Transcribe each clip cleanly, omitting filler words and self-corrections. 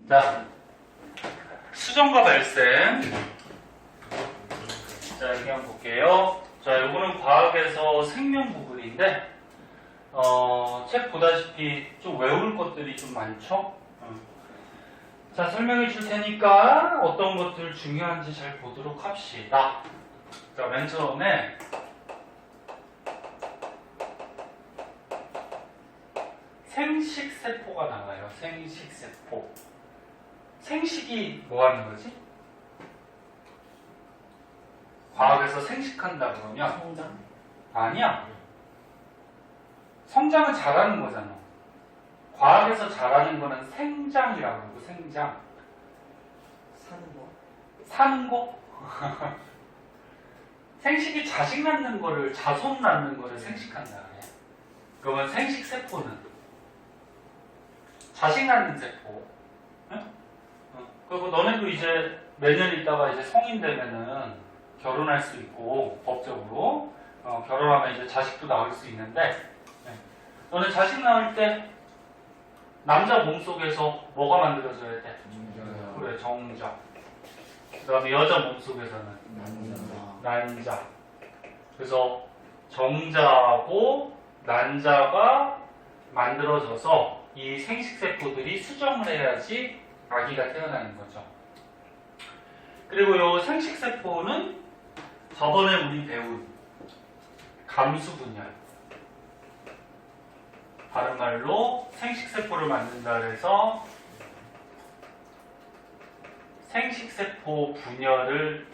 자, 수정과 발생. 자, 여기 한번 볼게요. 자, 요거는 과학에서 생명 부분인데, 책 보다시피 좀 외울 것들이 좀 많죠? 자, 설명해 줄 테니까 어떤 것들 중요한지 잘 보도록 합시다. 자, 맨 처음에 생식세포가 나와요. 생식세포. 생식이 뭐 하는 거지? 과학에서 생식한다 그러면 성장? 아니야. 성장은 잘하는 거잖아. 과학에서 잘하는 거는 생장이라고 하고 생장. 사는 거? 사는 거? 생식이 자식 낳는 거를 자손 낳는 거를 생식한다 그래. 그러면 생식세포는 자식 낳는 세포. 응? 그리고 너네도 이제 몇 년 있다가 이제 성인 되면은 결혼할 수 있고 법적으로 결혼하면 이제 자식도 낳을 수 있는데 너네 자식 낳을 때 남자 몸속에서 뭐가 만들어져야 돼? 정자. 그래, 정자. 그 다음에 여자 몸속에서는 난자. 그래서 정자하고 난자가 만들어져서 이 생식세포들이 수정을 해야지 아기가 태어나는 거죠. 그리고 이 생식세포는 저번에 우리 배운 감수분열. 다른 말로 생식세포를 만든다 그래서 생식세포 분열을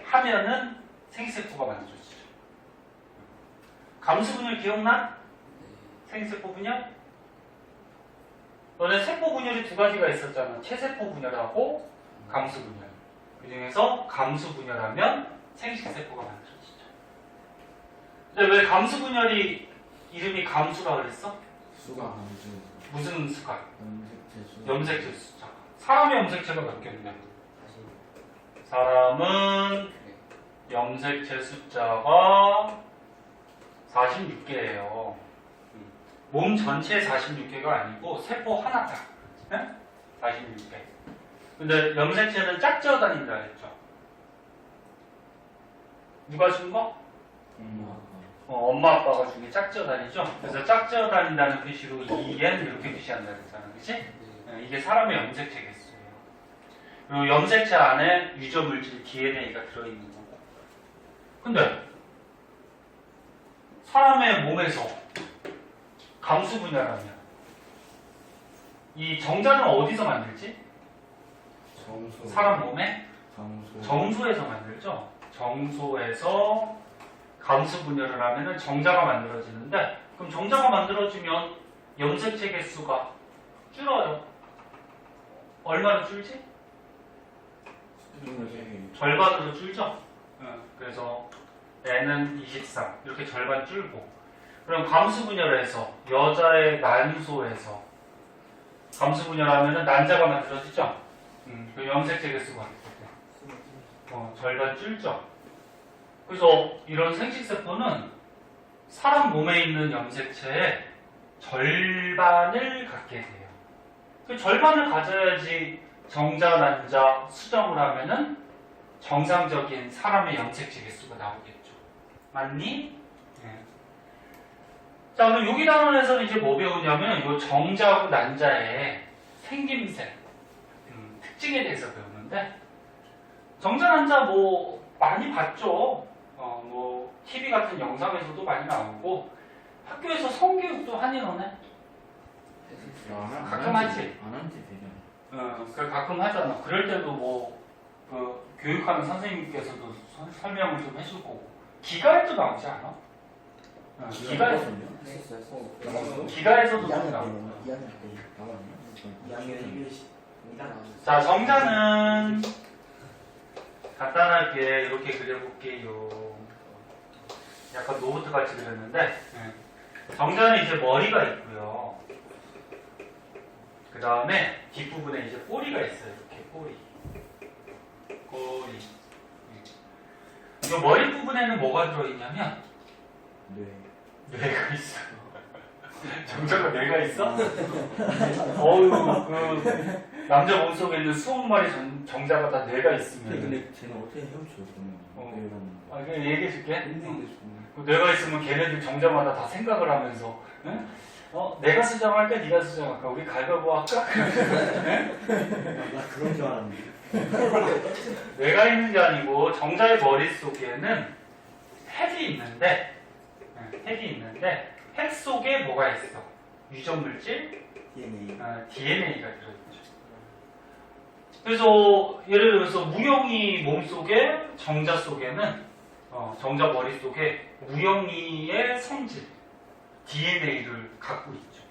하면은 생식세포가 만들어지죠. 감수분열 기억나? 생식세포 분열? 너네 세포 분열이 두 가지가 있었잖아. 체세포 분열하고 감수분열. 그 중에서 감수분열하면 생식세포가 만들어지죠. 근데 왜 감수분열이 이름이 감수라 그랬어? 수가 무슨 수가? 염색체 수. 염색체 숫자. 사람의 염색체가 몇 개인데? 사람은 염색체 숫자가 46개예요. 몸 전체에 46개가 아니고 세포 하나당 46개. 근데 염색체는 짝지어 다닌다 그랬죠. 누가 준 거? 엄마 아빠가 중에 짝지어 다니죠. 그래서 짝지어 다닌다는 표시로 EN 이렇게 표시한다 그랬잖아, 그치? 이게 사람의 염색체 개수예요. 그리고 염색체 안에 유저 물질 DNA가 들어있는 거고. 근데 사람의 몸에서 감수 분열하면 이 정자는 어디서 만들지? 정수. 사람 몸에 정수. 정수에서 만들죠. 정수에서 감수 분열을 하면은 정자가 만들어지는데, 그럼 정자가 만들어지면 염색체 개수가 줄어요. 얼마로 줄지? 절반으로 줄죠. 그래서 N은 23 이렇게 절반 줄고, 그럼 감수 분열해서 여자의 난소에서 감수 분열하면은 난자가 만들어지죠. 그 염색체 개수가 절반 줄죠. 그래서 이런 생식세포는 사람 몸에 있는 염색체의 절반을 갖게 돼요. 그 절반을 가져야지 정자, 난자, 수정을 하면은 정상적인 사람의 염색체 개수가 나오겠죠. 맞니? 네. 자, 그럼 여기 단원에서는 이제 뭐 배우냐면 이 정자하고 난자의 생김새, 특징에 대해서 배우는데, 정자, 난자 뭐 많이 봤죠. 뭐 TV 같은 영상에서도 많이 나오고 학교에서 성교육도 하니 너네? 가끔 하지? 안 한지 되게. 그 가끔 하잖아. 그럴 때도 뭐 교육하는 선생님께서도 설명을 좀 해줄 거고. 기가에도 나오지 않아? 기가에서도 좀 나오고. 2학년 때. 2학년 1교시. 자, 정자는 간단하게 이렇게 그려볼게요. 약간 노트 같이 그렸는데, 정자는 이제 머리가 있고요. 그 다음에 뒷부분에 이제 꼬리가 있어요. 이렇게 꼬리. 이 머리 부분에는 뭐가 들어있냐면 뇌가 있어요. 정자가 뇌가 있어? 어우, 그 남자 몸속에 있는 20마리 정자가 다 뇌가 있으면. 근데 쟤는 어떻게 헤엄쳐요 그러면? 아, 그냥 얘기해 줄게. 힘들게 그 뇌가 있으면 걔네들 정자마다 다 생각을 하면서, 응? 내가 수정할까, 네가 수정할까, 우리 가위바위보 할까? 나 그런 줄 알았는데. 뇌가 있는 게 아니고 정자의 머릿속에는 핵이 있는데 핵 속에 뭐가 있어? 유전물질, DNA. DNA가 들어있죠. 그래서 예를 들어서 무영이 몸속에 정자 속에는 정자 머릿속에 무영이의 성질 DNA를 갖고 있죠.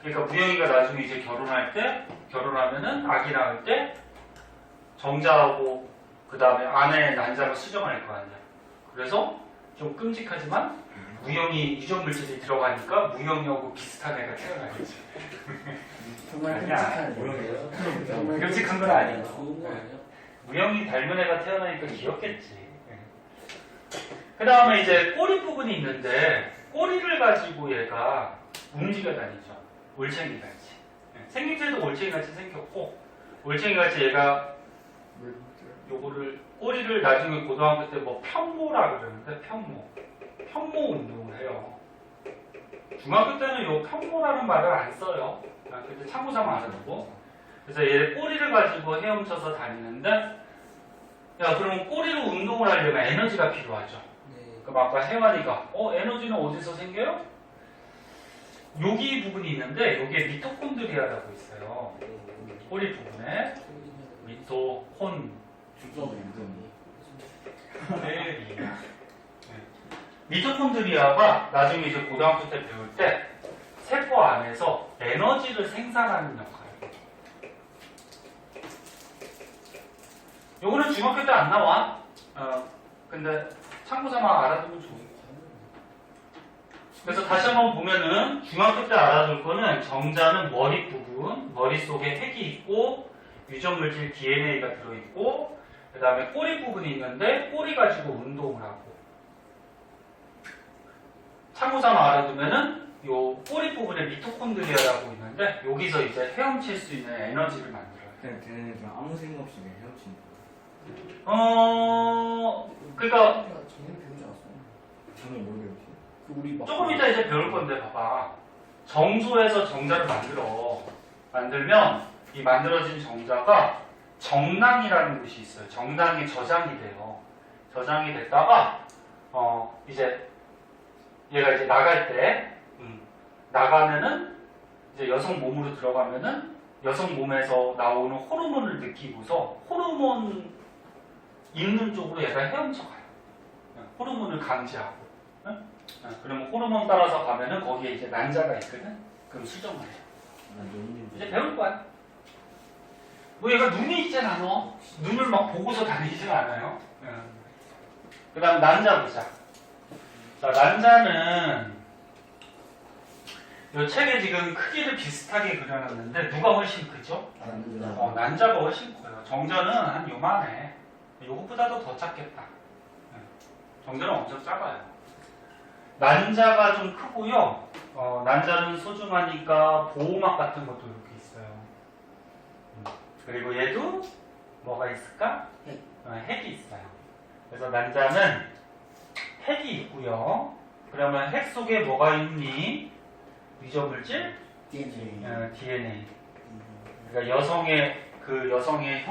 그러니까 무영이가 나중에 이제 결혼하면은 아기 낳을 때 정자하고 그 다음에 아내의 난자가 수정할 거 아니야. 그래서 좀 끔찍하지만 무영이 유전 물질이 들어가니까 무영이하고 비슷한 애가 태어나겠지. 정말 아니야. 모형이에요? 끔찍한 건 아니고. 좋은 거 아니야? 무영이 닮은 애가 태어나니까 귀엽겠지. 그 다음에 이제 꼬리 부분이 있는데 꼬리를 가지고 얘가 움직여 다니죠. 올챙이 같이. 생김새도 올챙이 같이 생겼고 올챙이 같이 얘가 요거를 꼬리를 나중에 고등학교 때 뭐 편모라 그러는데 편모 운동을 해요. 중학교 때는 요 편모라는 말을 안 써요. 그때 참고삼아 알아두고. 그래서 얘 꼬리를 가지고 헤엄쳐서 다니는데 야 그러면 꼬리로 운동을 하려면 에너지가 필요하죠. 네. 그럼 아까 혜환이가 에너지는 어디서 생겨요? 여기 부분이 있는데 여기에 미토콘드리아라고 있어요. 꼬리 부분에 미토콘 주소도 유전이. 미토콘드리아가 나중에 이제 고등학교 때 배울 때 세포 안에서 에너지를 생산하는 역할을 해요. 요거는 중학교 때 안 나와. 근데 참고삼아 알아두면 좋은 그래서 다시 한번 보면은 중학교 때 알아둘 거는 정자는 머리 부분, 머릿속에 핵이 있고 유전물질 DNA가 들어있고 그 다음에 꼬리 부분이 있는데 꼬리 가지고 운동을 하고 참고삼아 알아두면은 요 꼬리 부분에 미토콘드리아라고 있는데 여기서 이제 헤엄칠 수 있는 에너지를 만들어요. 그냥 걔네는 그냥 아무 생각 없이 그냥 헤엄치는 그러니까 작년 배우지 않았어? 거야. 저는 모르겠어요. 그 우리 막 조금 이따 이제 배울 건데 봐봐. 정소에서 정자를 만들면 이 만들어진 정자가 정낭이라는 것이 있어요. 정낭이 저장이 돼요. 저장이 됐다가 이제 얘가 이제 나갈 때 나가면은 이제 여성 몸으로 들어가면은 여성 몸에서 나오는 호르몬을 느끼고서 호르몬 있는 쪽으로 얘가 헤엄쳐 가요. 호르몬을 감지하고. 그러면 호르몬 따라서 가면은 거기에 이제 난자가 있거든. 그럼 수정을 해요. 난 너무 이제 배울 거야. 뭐 얘가 눈이 있잖아, 너. 눈을 막 보고서 다니진 않아요. 그 다음 난자 보자. 자, 난자는 이 책에 지금 크기를 비슷하게 그려놨는데 누가 훨씬 크죠? 난자가 훨씬 커요. 정자는 한 요만해. 요것보다도 더 작겠다. 정자는 엄청 작아요. 난자가 좀 크고요. 난자는 소중하니까 보호막 같은 것도 이렇게 있어요. 그리고 얘도 뭐가 있을까? 핵이 있어요. 그래서 난자는 핵이 있고요. 그러면 핵 속에 뭐가 있니? 유전물질? DNA. 그러니까 여성의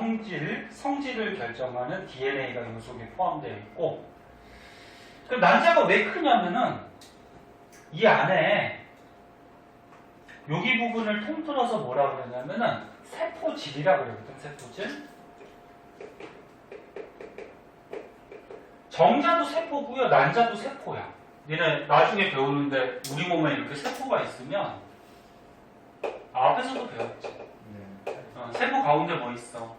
성질을 결정하는 DNA가 이 속에 포함되어 있고, 그럼 난자가 왜 크냐면은 이 안에 여기 부분을 통틀어서 뭐라 그러냐면은 세포질이라 그러거든. 세포질. 정자도 세포고요, 난자도 세포야. 얘는 나중에 배우는데 우리 몸에 이렇게 세포가 있으면 앞에서도 배웠지. 세포 가운데 뭐 있어?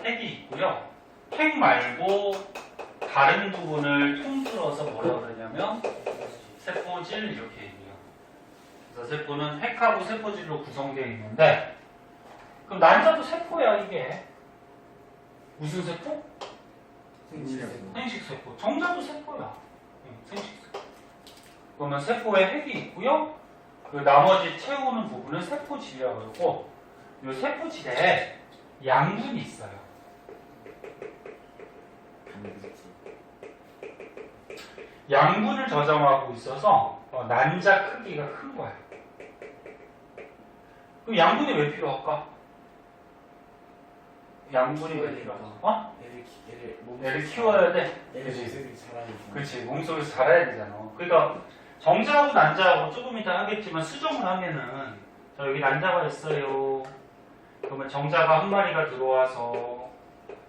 핵이 있고요. 핵 말고 다른 부분을 통틀어서 뭐라 그러냐면 세포질 이렇게 얘기해요. 그래서 세포는 핵하고 세포질로 구성되어 있는데 그럼 난자도 세포야 이게. 무슨 세포? 생식세포. 정자도 세포야. 생식세포. 그러면 세포에 핵이 있고요. 그 나머지 채우는 부분은 세포질이라고 그러고 이 세포질에 양분이 있어요. 양분을 저장하고 있어서 난자 크기가 큰 거야. 그럼 양분이 왜 필요할까? 양분이 왜 필요할까? 애를 키워야 돼. 애들이 자라야지. 그렇지. 몸속에서 자라야 되잖아. 그러니까 정자하고 난자하고 조금 이따 하겠지만 수정을 하면은 자, 여기 난자가 있어요. 그러면 정자가 한 마리가 들어와서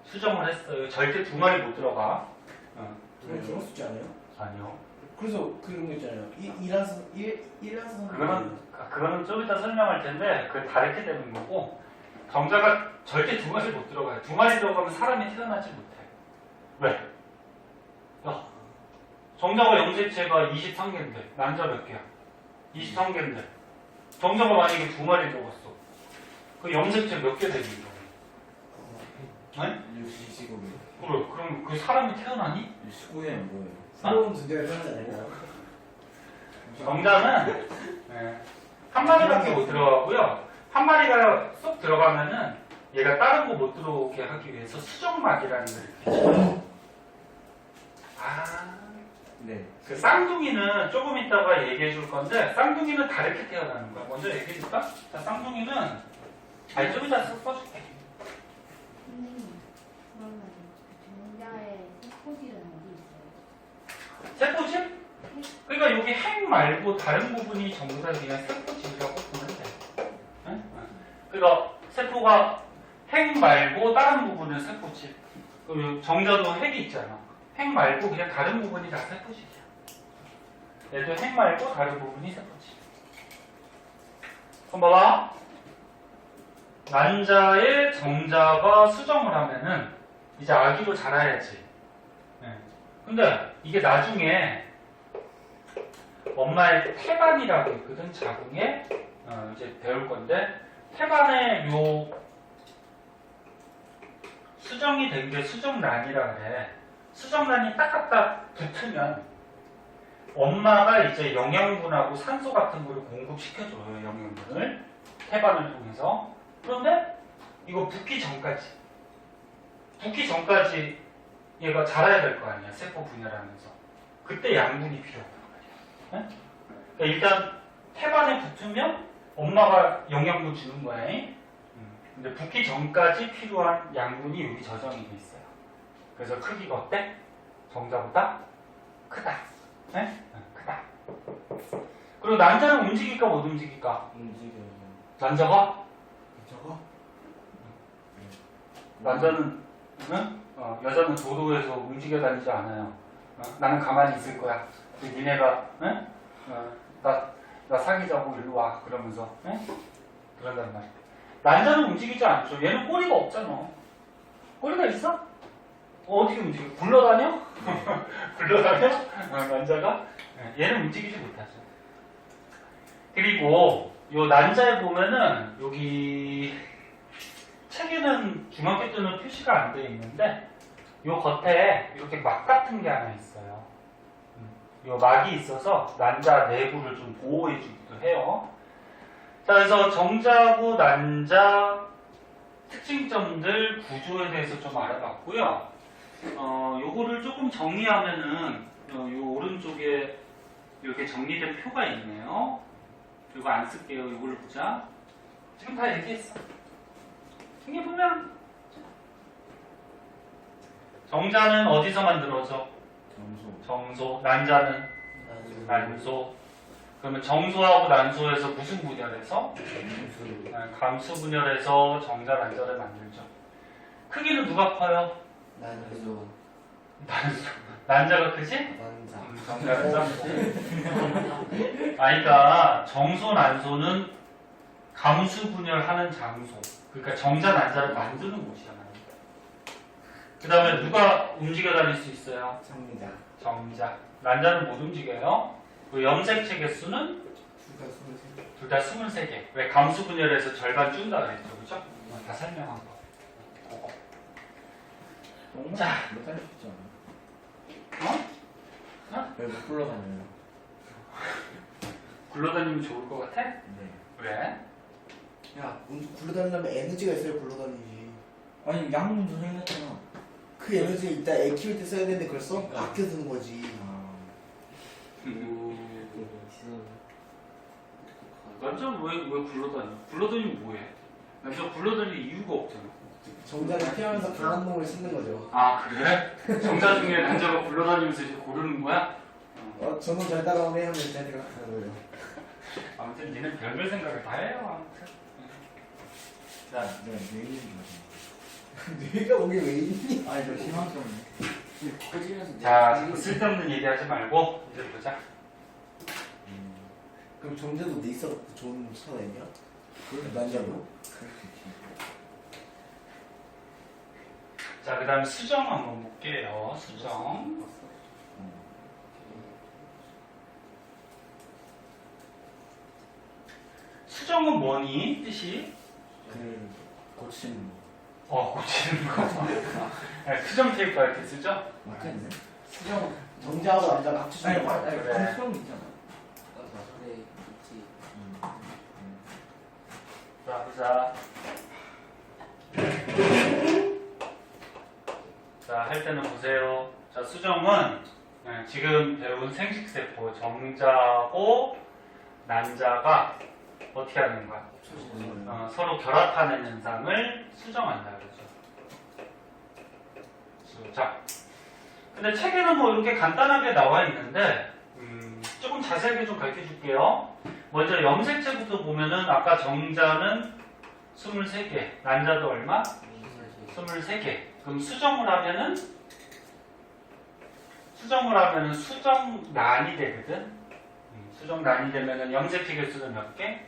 수정을 했어요. 절대 두 마리 못 들어가. 그냥 그런 거 있지 않아요? 아니요. 그래서 그런 거 있잖아요. 일란서 그거는 좀 이따 설명할 텐데 그게 다르게 되는 거고 정자가 절대 두 마리 못 들어가요. 두 마리 들어가면 사람이 태어나지 못해. 왜? 야, 정자가 염색체가 23개인데 난자 몇 개야? 23개인데 정자가 만약에 두 마리 들어갔어. 그 염색체 몇 개 되니? 아니? 65개. 그래. 그럼 그 사람이 태어나니? 19회는 뭐예요? 새로운 존재가 태어나잖아요. 정자는 한 마리밖에 못 들어가고요. 한 마리가 쏙 들어가면은 얘가 다른 거 못 들어오게 하기 위해서 수정막이라는 걸 이렇게 쳐요. 네. 그 쌍둥이는 조금 이따가 얘기해 줄 건데 쌍둥이는 다르게 태어나는 거야. 먼저 얘기해 줄까? 자, 쌍둥이는 좀 이따 써줄게. 선생님, 그러면 그 정자의 세포질은 어디 있어요? 세포질? 그러니까 여기 핵 말고 다른 부분이 전부 다 그냥 세포질이라고 보면 돼. 응? 그러니까 세포가 핵 말고 다른 부분은 세포질. 그리고 정자도 핵이 있잖아. 핵 말고 그냥 다른 부분이 다 세포질이야. 얘도 핵 말고 다른 부분이 세포질. 그럼 봐봐. 난자의 정자가 수정을 하면은 이제 아기로 자라야지. 근데 이게 나중에 엄마의 태반이라고 있거든. 자궁에 이제 배울 건데 태반에 요 수정이 된 게 수정란이라 그래. 수정란이 딱 갖다 붙으면 엄마가 이제 영양분하고 산소 같은 거를 공급시켜줘요. 영양분을 태반을 통해서. 그런데 이거 붙기 전까지 얘가 자라야 될 거 아니야. 세포 분열하면서. 그때 양분이 필요하단 말이야. 그러니까 일단 태반에 붙으면 엄마가 영양분 주는 거야. 근데 붙기 전까지 필요한 양분이 여기 저장이 돼 있어요. 그래서 크기가 어때? 정자보다 크다. 크다. 그리고 난자는 움직일까 못 움직일까? 움직여요. 난자가? 저거? 남자는 여자는 도도해서 움직여 다니지 않아요. 나는 가만히 있을 거야. 니네가 나 사귀자고 일로 와 그러면서 그런단 말이야. 남자는 움직이지 않죠. 얘는 꼬리가 없잖아. 꼬리가 있어? 어떻게 움직여? 굴러다녀? 굴러다녀? 난자가? 얘는 움직이지 못하죠. 그리고 요 난자에 보면은 여기 책에는 중학교 때는 표시가 안 돼 있는데 요 겉에 이렇게 막 같은 게 하나 있어요. 요 막이 있어서 난자 내부를 좀 보호해 주기도 해요. 자, 그래서 정자하고 난자 특징점들 구조에 대해서 좀 알아봤고요. 요거를 조금 정리하면은 요 오른쪽에 이렇게 정리된 표가 있네요. 이거 안 쓸게요. 이걸로 보자. 지금 다 얘기했어. 여기 보면 정자는 어디서 만들어져? 정소. 난자는 난소. 그러면 정소하고 난소에서 무슨 분열해서? 감수 분열해서 정자, 난자를 만들죠. 크기는 누가 커요? 난소. 난소. 난자가 크지? 난자. 정자가 작고. 그러니까 정소, 난소는 감수 분열하는 장소. 그러니까 정자, 난자를 만드는 곳이잖아요. 그 다음에 누가 움직여 다닐 수 있어요? 정자. 정자. 난자는 못 움직여요. 그 염색체 개수는 둘 다 23개. 왜 감수 분열해서 절반 준다 그랬죠, 그죠? 다 설명한 거. 그거. 자. 못 살릴 수 있지 않아요? 왜 못 불러다녀요? 굴러다니면 좋을 것 같아? 네. 왜? 야, 굴러다니려면 에너지가 있어야 굴러다니지. 아니 양문도 생겼잖아. 그 에너지 일단 액티비티 써야 되는데 그걸 써? 그러니까. 아껴 쓰는 거지. 아. 완전 왜 굴러다녀? 굴러다니면 뭐해? 남자 굴러다닐 이유가 없잖아. 정자를 피하면서 강한 놈을 쓰는 거죠. 아 그래? 정자 중에 남자가 굴러다니면서 이제 고르는 거야? 저놈 잘 따라오네 하면 저한테 하는 거예요. 아무튼 니는 별별 생각을 다 해요. 아무튼. 자, 내가 뇌인인 거지. 뇌가 거기 왜 있니? 아니 저 희망성. 커지면서. 자 쓸데없는 얘기하지 말고 이제 보자. 그럼 정자도 뇌 있어 좋은 사람이야? 난자로? 자 그다음 수정 한번 볼게요. 수정. 수정은 뭐니? 뜻이? 그 고치는 거. 고치는 거. 네, 수정 테이프가 이렇게 쓰죠? 맞겠네. 수정 정자하고 남자가 합쳐주는 아니 거. 아니 그래. 감수성 있잖아. 그래 있지. 자, 보자. 자, 할 때는 보세요. 자, 수정은 지금 배운 생식세포 정자고 난자가 어떻게 하는 거야? 서로 결합하는 현상을 수정한다 그러죠. 자, 근데 책에는 뭐 이렇게 간단하게 나와 있는데 조금 자세하게 좀 가르쳐 줄게요. 먼저 염색체부터 보면은 아까 정자는 23개, 난자도 얼마? 23개. 그럼 수정을 하면은 수정난이 되거든. 수정난이 되면은 염색체 개수는 몇 개?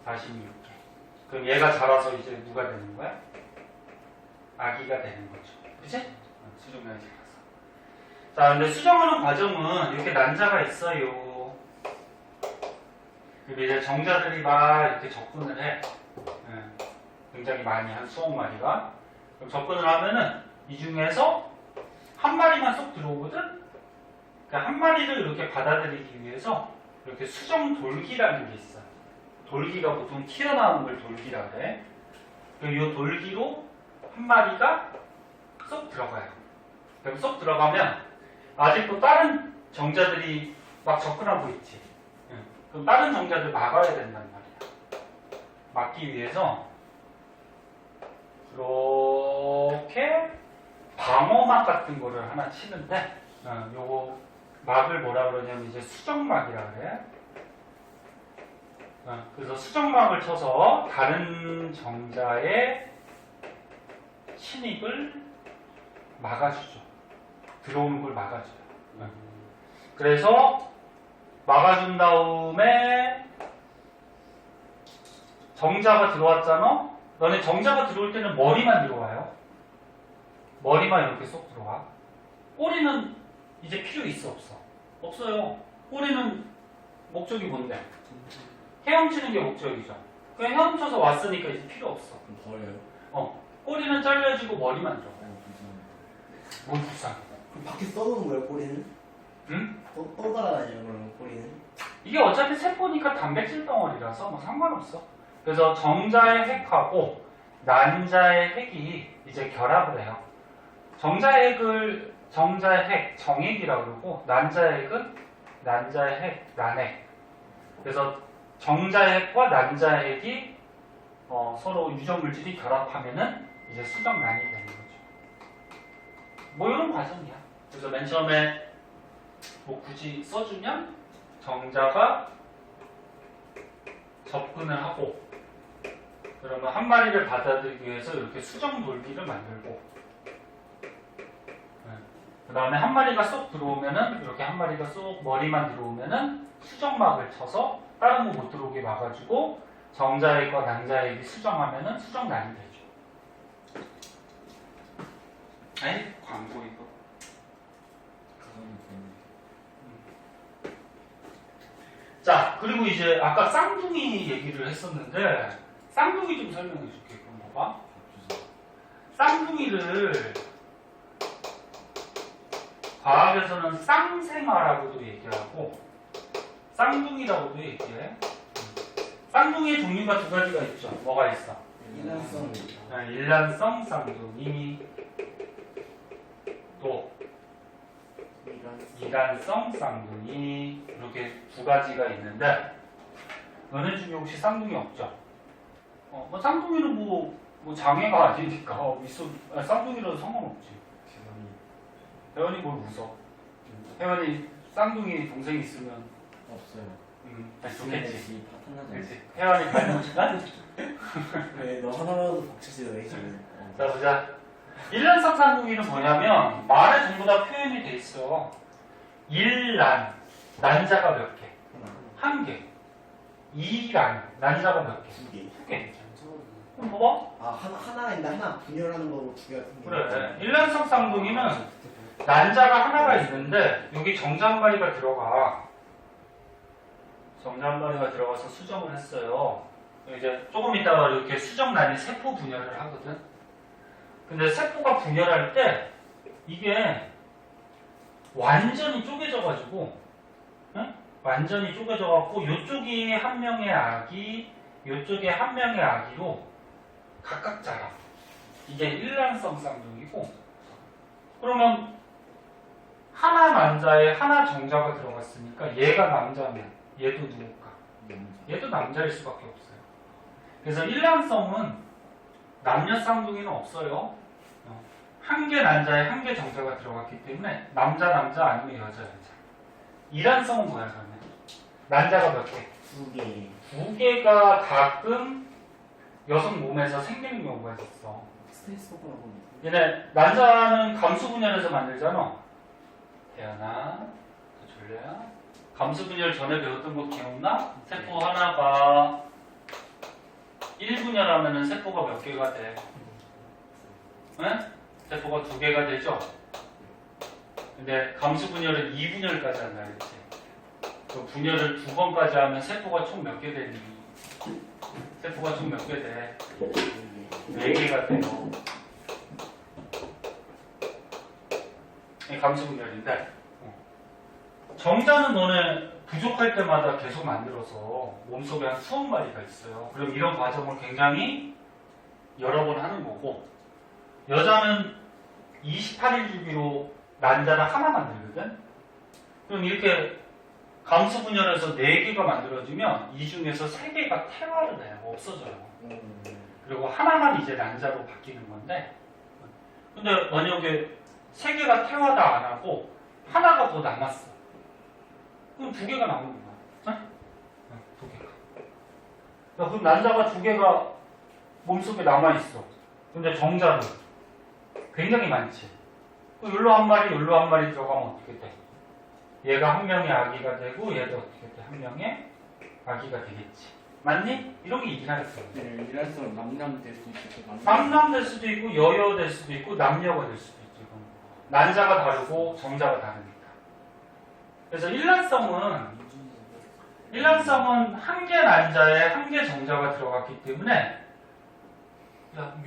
46개. 그럼 얘가 자라서 이제 누가 되는 거야? 아기가 되는 거죠. 그치? 수정난이 자라서. 자, 근데 수정하는 과정은 이렇게 난자가 있어요. 그리고 이제 정자들이 막 이렇게 접근을 해. 굉장히 많이 한 수억 마리가. 그럼 접근을 하면은 이 중에서 한 마리만 쏙 들어오거든? 그러니까 한 마리를 이렇게 받아들이기 위해서 이렇게 수정 돌기라는 게 있어. 돌기가 보통 튀어나오는 걸 돌기라 그래. 그리고 이 돌기로 한 마리가 쏙 들어가요. 그럼 쏙 들어가면 아직도 다른 정자들이 막 접근하고 있지. 그럼 다른 정자들 막아야 된단 말이야. 막기 위해서 이렇게 방어막 같은 거를 하나 치는데 요거 막을 뭐라 그러냐면 이제 수정막이라 그래. 그래서 수정막을 쳐서 다른 정자의 침입을 막아주죠. 들어오는 걸 막아줘요. 그래서 막아준 다음에 정자가 들어왔잖아? 너네 정자가 들어올 때는 머리만 들어와요. 머리만 이렇게 쏙 들어와. 꼬리는 이제 필요 있어 없어? 없어요. 꼬리는 목적이 뭔데? 헤엄치는 게 목적이죠. 그냥 헤엄쳐서 왔으니까 이제 필요 없어. 버려요. 꼬리는 잘려지고 머리만 들어가요. 뭔 불쌍해. 그럼 밖에 써놓은 거야 꼬리는? 응? 떠가라다녀요 그러면 꼬리는? 이게 어차피 세포니까 단백질 덩어리라서 뭐 상관없어. 그래서 정자의 핵하고 난자의 핵이 이제 결합을 해요. 정자의 핵을 정자의 핵, 정핵이라고 그러고 난자의 핵은 난자의 핵, 난핵. 그래서 정자의 핵과 난자의 핵이 서로 유전물질이 결합하면은 이제 수정난이 되는 거죠. 뭐 이런 과정이야. 그래서 맨 처음에 뭐 굳이 써주면 정자가 접근을 하고 그러면 한 마리를 받아들이기 위해서 이렇게 수정 돌기를 만들고 그 다음에 한 마리가 쏙 들어오면은 이렇게 한 마리가 쏙 머리만 들어오면은 수정막을 쳐서 다른 거 못 들어오게 막아주고 정자액과 난자액이 수정하면은 수정난이 되죠. 에이 광고 이거. 자 그리고 이제 아까 쌍둥이 얘기를 했었는데 쌍둥이 좀 설명해 줄게. 그럼 봐봐. 쌍둥이를 과학에서는 쌍생아라고도 얘기하고 쌍둥이라고도 얘기해. 쌍둥이의 종류가 두 가지가 있죠. 뭐가 있어? 일란성. 일란성 쌍둥이, 또 이란성 쌍둥이, 이렇게 두 가지가 있는데 너네 중에 혹시 쌍둥이 없죠? 뭐 쌍둥이는 뭐 장애가 아니니까 쌍둥이라도 상관없지. 혜원이 뭘 웃어? 혜원이 쌍둥이 동생이 있으면 없어요. 좋겠지. 파탄나지. 그렇지. 혜원이 닮은지만 왜너 하나라도 복치지 왜 지금? 자 보자. 일란성 쌍둥이는 뭐냐면 말에 전부 다 표현이 돼 있어. 일란 난자가 몇 개? 한 개. 이란 난자가 몇 개? 두 개. 두 개. 그럼 봐봐. 아 하나 있는데 하나 분열하는 거고 두 개가 생겨. 그래. 일란성 쌍둥이는 난자가 하나가 있는데 여기 정자한마리가 들어가. 정자한마리가 들어가서 수정을 했어요. 이제 조금 있다가 이렇게 수정란이 세포 분열을 하거든. 근데 세포가 분열할 때 이게 완전히 쪼개져가지고, 응? 완전히 쪼개져갖고 이쪽이 한 명의 아기, 이쪽에 한 명의 아기로 각각 자라. 이게 일란성 쌍둥이고, 그러면 하나 남자에 하나 정자가 들어갔으니까 얘가 남자면 얘도 누굴까? 얘도 남자일 수밖에 없어요. 그래서 일란성은 남녀 쌍둥이는 없어요. 한 개 난자에 한 개 정자가 들어갔기 때문에 남자 아니면 여자. 이란성은 뭐야 그러면? 난자가 몇 개? 두 개. 두 개가 가끔 여성 몸에서 생기는 경우가 있어. 스트레스 받거나 보니. 얘네 난자는 감수 분열에서 만들잖아. 태연아, 더 졸려야. 감수 분열 전에 배웠던 거 기억나? 세포 하나가 1분열하면은 세포가 몇 개가 돼? 네? 세포가 두 개가 되죠? 근데 감수 분열은 2분열까지 한다 그랬지. 그 분열을 두 번까지 하면 세포가 총 몇 개 되니? 세포가 총 몇 개 돼? 4개가 돼요. 이 감수 분열인데 정자는 너네 부족할 때마다 계속 만들어서 몸속에 한 20마리가 있어요. 그럼 이런 과정을 굉장히 여러 번 하는 거고, 여자는 28일 주기로 난자를 하나 만들거든? 그럼 이렇게 감수 분열해서 4개가 만들어지면 이 중에서 3개가 퇴화를 해요. 없어져요. 그리고 하나만 이제 난자로 바뀌는 건데, 근데 만약에 3개가 퇴화도 안 하고 하나가 더 남았어. 그럼 2개가 남은 거야. 응? 2개가. 그럼 난자가 2개가 몸속에 남아있어. 근데 정자는 굉장히 많지. 여기로 한 마리, 여기로 한 마리 들어가면 어떻게 돼? 얘가 한 명의 아기가 되고 얘도 어떻게 돼? 한 명의 아기가 되겠지. 맞니? 이런 게 있긴 하겠어. 네, 일란성 남남 될 수도 있고 남남 될 수도 있고 여여 될 수도 있고 남녀가 될 수도 있죠. 이건. 난자가 다르고 정자가 다르니까. 그래서 일란성은 한 개 난자에 한 개 정자가 들어갔기 때문에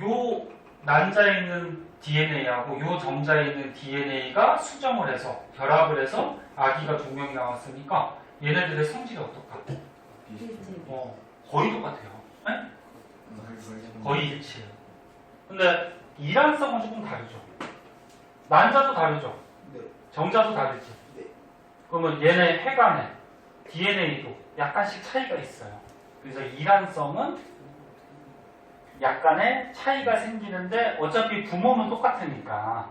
요 난자에 있는 DNA하고 요 정자에 있는 DNA가 수정을 해서 결합을 해서 아기가 2명이 나왔으니까 얘네들의 성질이 어떨까? 거의 똑같아요. 네? 거의 일치해요. 근데 일란성은 조금 다르죠. 난자도 다르죠. 네. 정자도 다르지. 네. 그러면 얘네 해간에 DNA도 약간씩 차이가 있어요. 그래서 일란성은 약간의 차이가 생기는데 어차피 부모는 똑같으니까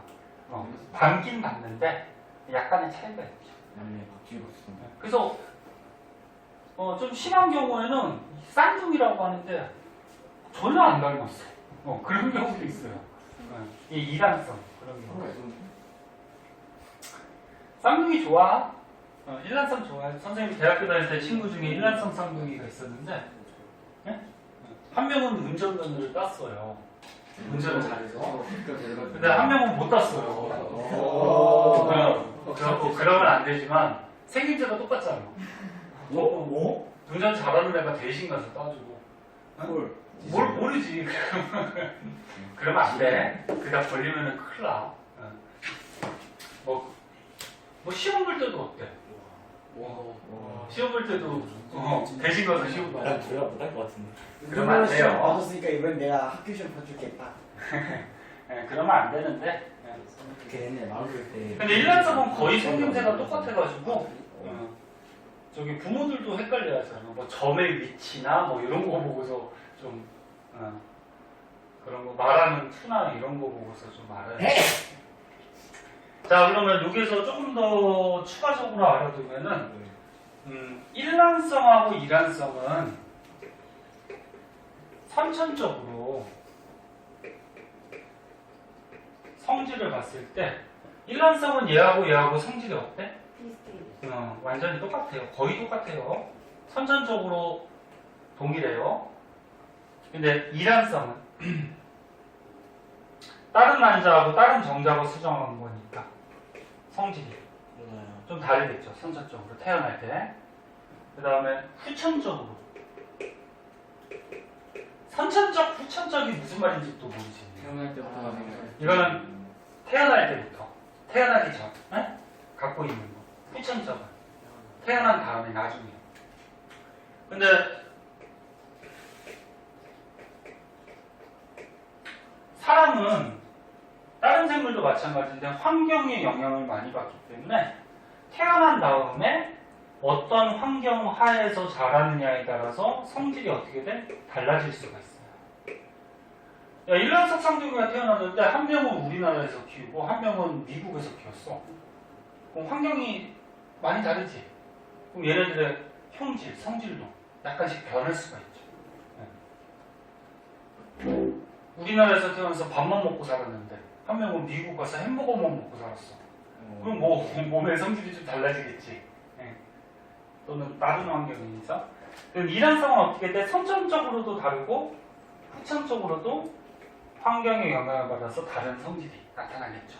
받긴 받는데 약간의 차이가 있죠. 남녀 바뀌고 있어. 그래서 좀 심한 경우에는 쌍둥이라고 하는데 전혀 안 닮았어. 그런 경우도 있어요. 이 일란성 그런 경우. 쌍둥이 좋아? 일란성 좋아해. 선생님 대학교 다닐 때 친구 중에 일란성 쌍둥이가 있었는데 네? 한 명은 운전면허를 땄어요. 운전을 잘해서. 근데 한 명은 못 땄어요. 그래갖고 그러면 안 되지만 생김새가 똑같잖아. 뭐? 운전 잘하는 애가 대신 가서 따주고. 헐. 뭘 모르지. 그러면 안 돼. 그다 걸리면은 큰일 나. 뭐 시험 볼 때도 어때? 시험 볼 때도 대신 가서 시험 봐. 난 둘다 못할 것 같은데. 그러면 안 돼요. 받았으니까 이번 내가 학교 시험 봐줄겠다. 네, 그러면 안 되는데. 걔네 나올 때. 근데 1년석은 거의 생김새가 똑같아가지고 저기 부모들도 헷갈려 하잖아. 뭐 점의 위치나 뭐 이런 거 보고서 좀 그런 거 말하는 투나 이런 거 보고서 좀 알아야 돼. 자, 그러면 여기서 조금 더 추가적으로 알아두면은 일란성하고 이란성은 선천적으로 성질을 봤을 때 일란성은 얘하고 성질이 어때? 비슷해요. 완전히 똑같아요. 거의 똑같아요. 선천적으로 동일해요. 근데 이란성은 다른 난자하고 다른 정자가 수정한 거니까 성질이 몰라요. 좀 다르겠죠. 선천적으로 태어날 때. 그 다음에 후천적으로. 선천적, 후천적이 무슨 말인지 또 모르지. 태어날 때부터 이거는 태어날 때부터, 태어나기 전, 에? 갖고 있는 거. 후천적은 태어난 다음에 나중에. 근데 사람은 다른 생물도 마찬가지인데 환경의 영향을 많이 받기 때문에 태어난 다음에 어떤 환경 하에서 자라느냐에 따라서 성질이 어떻게 돼? 달라질 수가 있어요. 야, 일란석 쌍둥이가 태어났는데 한 명은 우리나라에서 키우고 한 명은 미국에서 키웠어. 그럼 환경이 많이 다르지? 그럼 얘네들의 형질, 성질도 약간씩 변할 수가 있죠. 네. 우리나라에서 태어나서 밥만 먹고 살았는데 한 명은 미국 가서 햄버거만 먹고 살았어. 그럼 뭐 몸의 성질이 좀 달라지겠지. 네. 또는 다른 환경에서. 그럼 이란성은 어떻게 돼? 선천적으로도 다르고 후천적으로도 환경의 영향을 받아서 다른 성질이 나타나겠죠.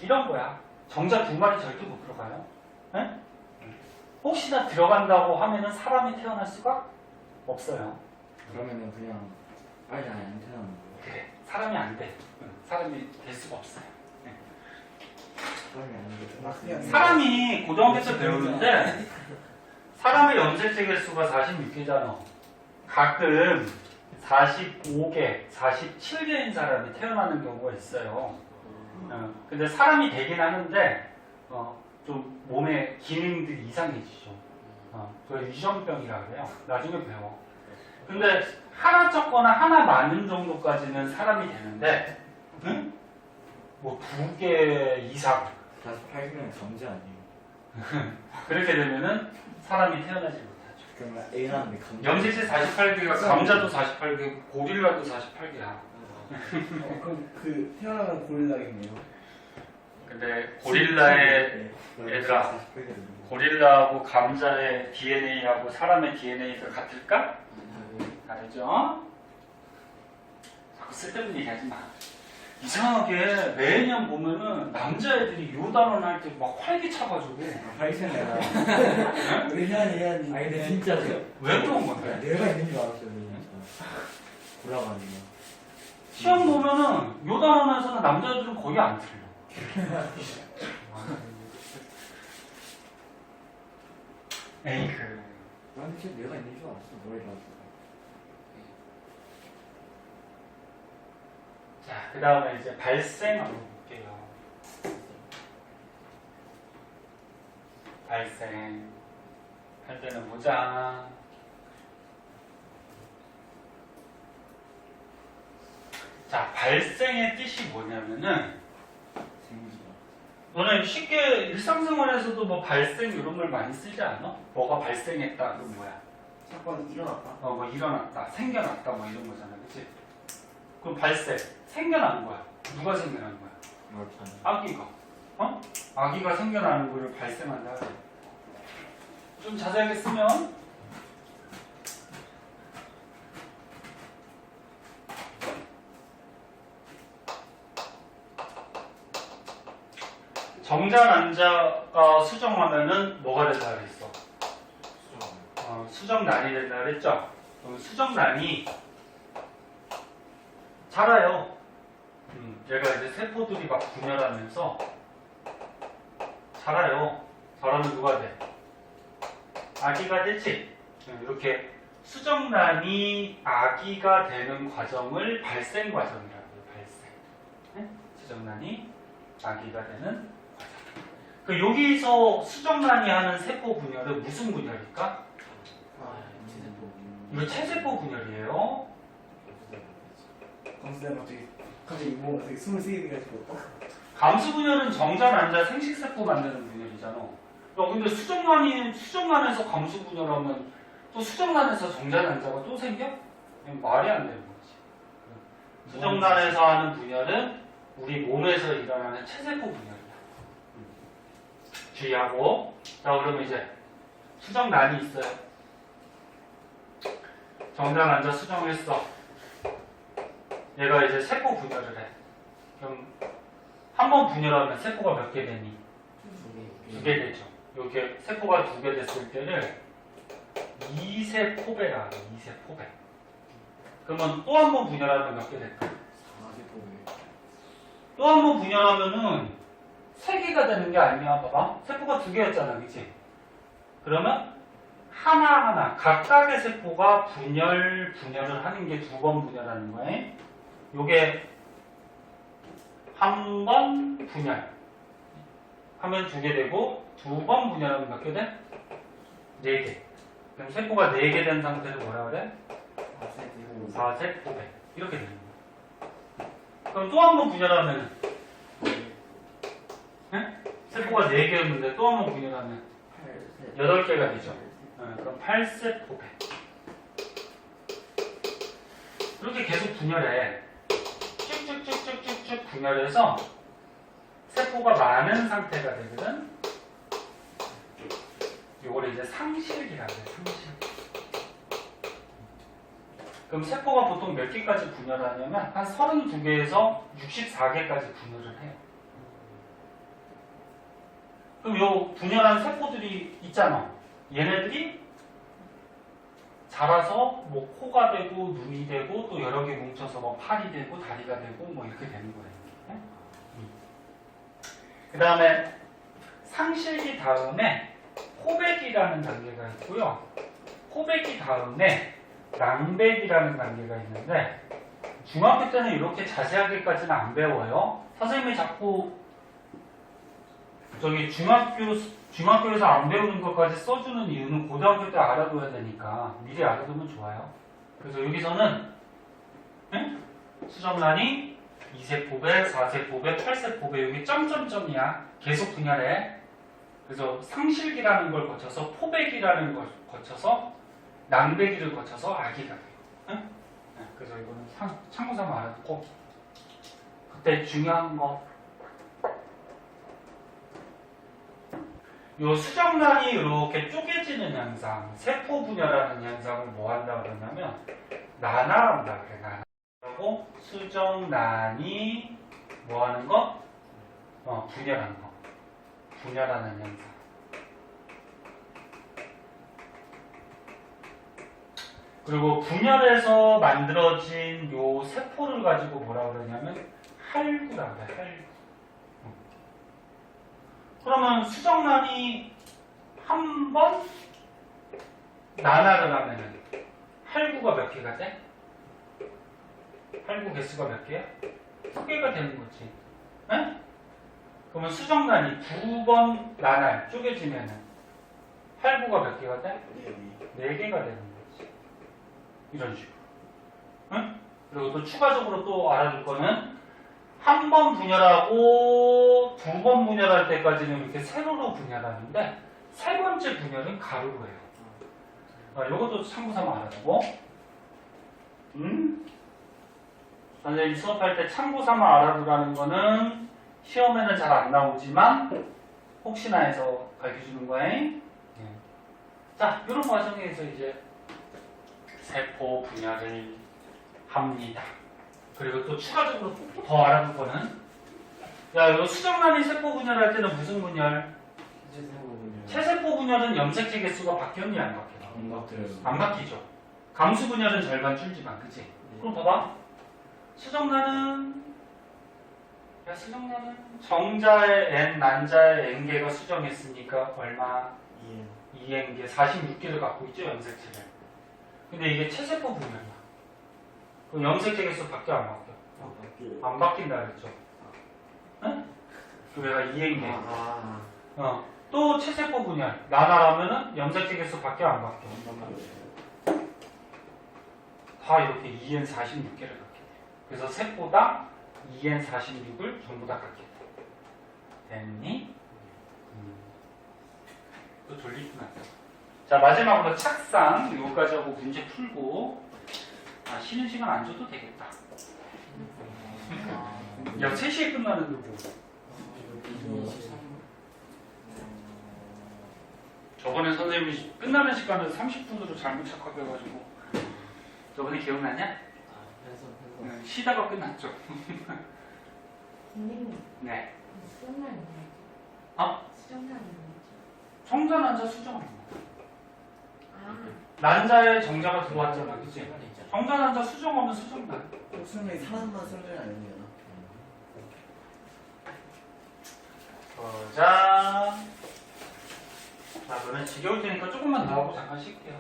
이런 거야. 정자 두 마리 절대 못 들어가요. 네? 혹시나 들어간다고 하면은 사람이 태어날 수가 없어요. 그러면은 그냥 빨리 안 태어나는 거예요. 그래, 사람이 안 돼. 사람이 될 수가 없어요. 네. 빨리 안 돼. 사람이 고등학교 때 배우는데 사람의 염색체 개수가 46개잖아. 가끔 45개, 47개인 사람이 태어나는 경우가 있어요. 근데 사람이 되긴 하는데 좀 몸의 기능들이 이상해지죠. 그걸 유전병이라 그래요. 나중에 배워. 근데 하나 적거나 하나 많은 정도까지는 사람이 되는데 응? 뭐 2개 이상 48개는 정지 아니에요. 그렇게 되면은 사람이 태어나지 못하죠. 그러면 A라는 게 감. 염색체 48개가 감자도 48개, 고릴라도 48개야. 그럼 그 태어나는 고릴라겠네요. 근데 고릴라의 얘들아, 고릴라하고 감자의 DNA하고 사람의 DNA가 같을까? 다르죠? 자꾸 쓸데없는 얘기 하지 마. 이상하게 매년 보면은 남자애들이 요단원 할 때 막 활기차가지고 파이센 내가. 우리 혜안이 아니 근데 진짜 왜 그런 건데? 내가 있는 줄 알았어요. 진짜. 돌아가니까. 시험 보면은 요단원에서는 남자애들은 거의 안 틀려. 에이그. 난 진짜 내가 있는 줄 알았어. 머리라서. 자, 그 다음에 이제 발생 한번 볼게요. 발생. 할 때는 보자. 자, 발생의 뜻이 뭐냐면은, 생기가. 너네 쉽게 일상생활에서도 뭐 발생 이런 걸 많이 쓰지 않아? 뭐가 발생했다, 그럼 뭐야? 사건이 일어났다. 뭐 일어났다, 생겨났다, 뭐 이런 거잖아, 그치? 그럼 발생. 생겨난 거야. 누가 생겨난 거야? 그렇잖아. 아기가. 아기가 생겨나는 거를 발생한다. 그래. 좀 자세하게 쓰면 정자 난자가 수정하면은 뭐가 된다 그랬어? 수정란이 된다 그랬죠? 그럼 수정란이 자라요. 얘가 이제 세포들이 막 분열하면서 자라요. 저러면 누가 돼? 아기가 되지. 이렇게 수정란이 아기가 되는 과정을 발생 과정이라고 해요. 발생. 네? 수정란이 아기가 되는 과정. 그 여기서 수정란이 하는 세포 분열은 무슨 분열일까? 이거 체세포 분열이에요. 감수대는 갑자기 뭔가 되게 23개 가지고 감수 분열은 정자, 난자, 생식세포 만드는 분열이잖아. 야, 근데 수정란에서 감수 분열하면 또 수정란에서 정자, 난자가 또 생겨? 말이 안 되는 거지. 수정란에서 하는 분열은 우리 몸에서 일어나는 체세포 분열이야. 주의하고. 자, 그러면 이제 수정란이 있어요. 정자, 난자 수정했어. 얘가 이제 세포 분열을 해. 그럼 한 번 분열하면 세포가 몇 개 되니? 2개 되죠. 이렇게 세포가 2개 됐을 때를 2세포배라 하죠. 2세포배. 그러면 또 한 번 분열하면 몇 개 될까? 또 한 번 분열하면은 3개가 되는 게 아니야. 봐봐. 세포가 2개였잖아. 그치? 그러면 하나하나 각각의 세포가 분열을 하는 게 2번 분열하는 거예요. 요게 한 번 분열 하면 2개 되고 2번 분열하면 몇 개 돼? 4개. 그럼 세포가 4개 된 상태를 뭐라 그래? 4세포배. 이렇게 되는 거야. 그럼 또 한 번 분열하면 세포가 4개였는데 또 한 번 분열하면 8개가 되죠. 그럼 8세포배. 이렇게 계속 분열해. 쭉쭉쭉쭉쭉 분열해서 세포가 많은 상태가 되거든. 요걸 이제 상실기라고 해요. 상실. 그럼 세포가 보통 몇 개까지 분열하냐면 한 32개에서 64개까지 분열을 해요. 그럼 요 분열한 세포들이 있잖아. 얘네들이 자라서 뭐 코가 되고 눈이 되고 또 여러 개 뭉쳐서 뭐 팔이 되고 다리가 되고 뭐 이렇게 되는 거예요. 그 다음에 상실기 다음에 포백이라는 단계가 있고요. 포백이 다음에 낭백이라는 단계가 있는데 중학교 때는 이렇게 자세하게까지는 안 배워요. 선생님이 자꾸 저기 중학교에서 안 배우는 것까지 써주는 이유는 고등학교 때 알아둬야 되니까 미리 알아두면 좋아요. 그래서 여기서는 수정란이 2세포배, 4세포배, 8세포배 여기 점점점이야. 계속 분열해. 그래서 상실기라는 걸 거쳐서 포백이라는 걸 거쳐서 낭배기를 거쳐서 아기가 돼요. 그래서 이거는 참고삼아 알아두고 그때 중요한 거 요 수정란이 이렇게 쪼개지는 현상, 세포 분열하는 현상을 뭐 한다 그러냐면 나나한다 그래. 나나. 그리고 수정란이 뭐 하는 거? 분열하는 거. 분열하는 현상. 그리고 분열해서 만들어진 요 세포를 가지고 뭐라 그러냐면 할구라고 해. 할구. 그러면 수정란이 한 번 나나를 하면은 할구가 몇 개가 돼? 할구 개수가 몇 개야? 2개가 되는 거지. 에? 그러면 수정란이 2번 나날 쪼개지면은 할구가 몇 개가 돼? 4개가 되는 거지. 이런 식으로. 응? 그리고 또 추가적으로 또 알아둘 거는 한 번 분열하고 2번 분열할 때까지는 이렇게 세로로 분열하는데 세 번째 분열은 가로로 해요. 이것도 참고삼아 알아두고. 선생님 수업할 때 참고삼아 알아두라는 거는 시험에는 잘 안 나오지만 혹시나 해서 가르쳐주는 거예요. 자, 이런 과정에서 이제 세포 분열을 합니다. 그리고 또 추가적으로 더 알아둘 거는 야, 이거 수정란이 세포 분열할 때는 무슨 분열? 체세포 분열은 염색체 개수가 바뀌었니 안 바뀌었니? 안 바뀌죠. 감수 분열은 절반 줄지만, 그치? 그럼 봐봐. 수정란은 야, 수정란은 정자의 n, 난자의 n개가 수정했으니까 얼마? 2n개, 46개를 갖고 있죠, 염색체를. 근데 이게 체세포 분열이야. 그럼 염색체 개수 바뀌어, 안 바뀌어? 안 바뀐다 그랬죠. 응? 그 얘가 2n개. 또 체세포 분열. 나나라면은 염색체 개수 바뀌어, 안 바뀌어? 다 이렇게 2n 46개를 갖게 돼. 그래서 세포당 2n 46을 전부 다 갖게 돼. 됐니? 또 돌리기만. 자, 마지막으로 착상. 요거까지 하고 문제 풀고. 쉬는 시간 안 줘도 되겠다. 야, 3시에 끝나는데 뭐. 23. 저번에 선생님이 끝나는 시간을 30분으로 잘못 착각해가지고. 저번에 기억나냐? 해서. 쉬다가 끝났죠. 선생님, 네. 수정란이 뭐였죠? 어? 수정란이 뭐였죠? 정자, 난자, 수정. 아, 난자에 정자가 들어왔잖아, 그치? 시간이 있잖아. 정자, 난자, 수정하면 수정난. 설명이 사람만 설명이 아니잖아. 보자. 자, 너네 지겨울 테니까 조금만 더 하고 잠깐 쉴게요.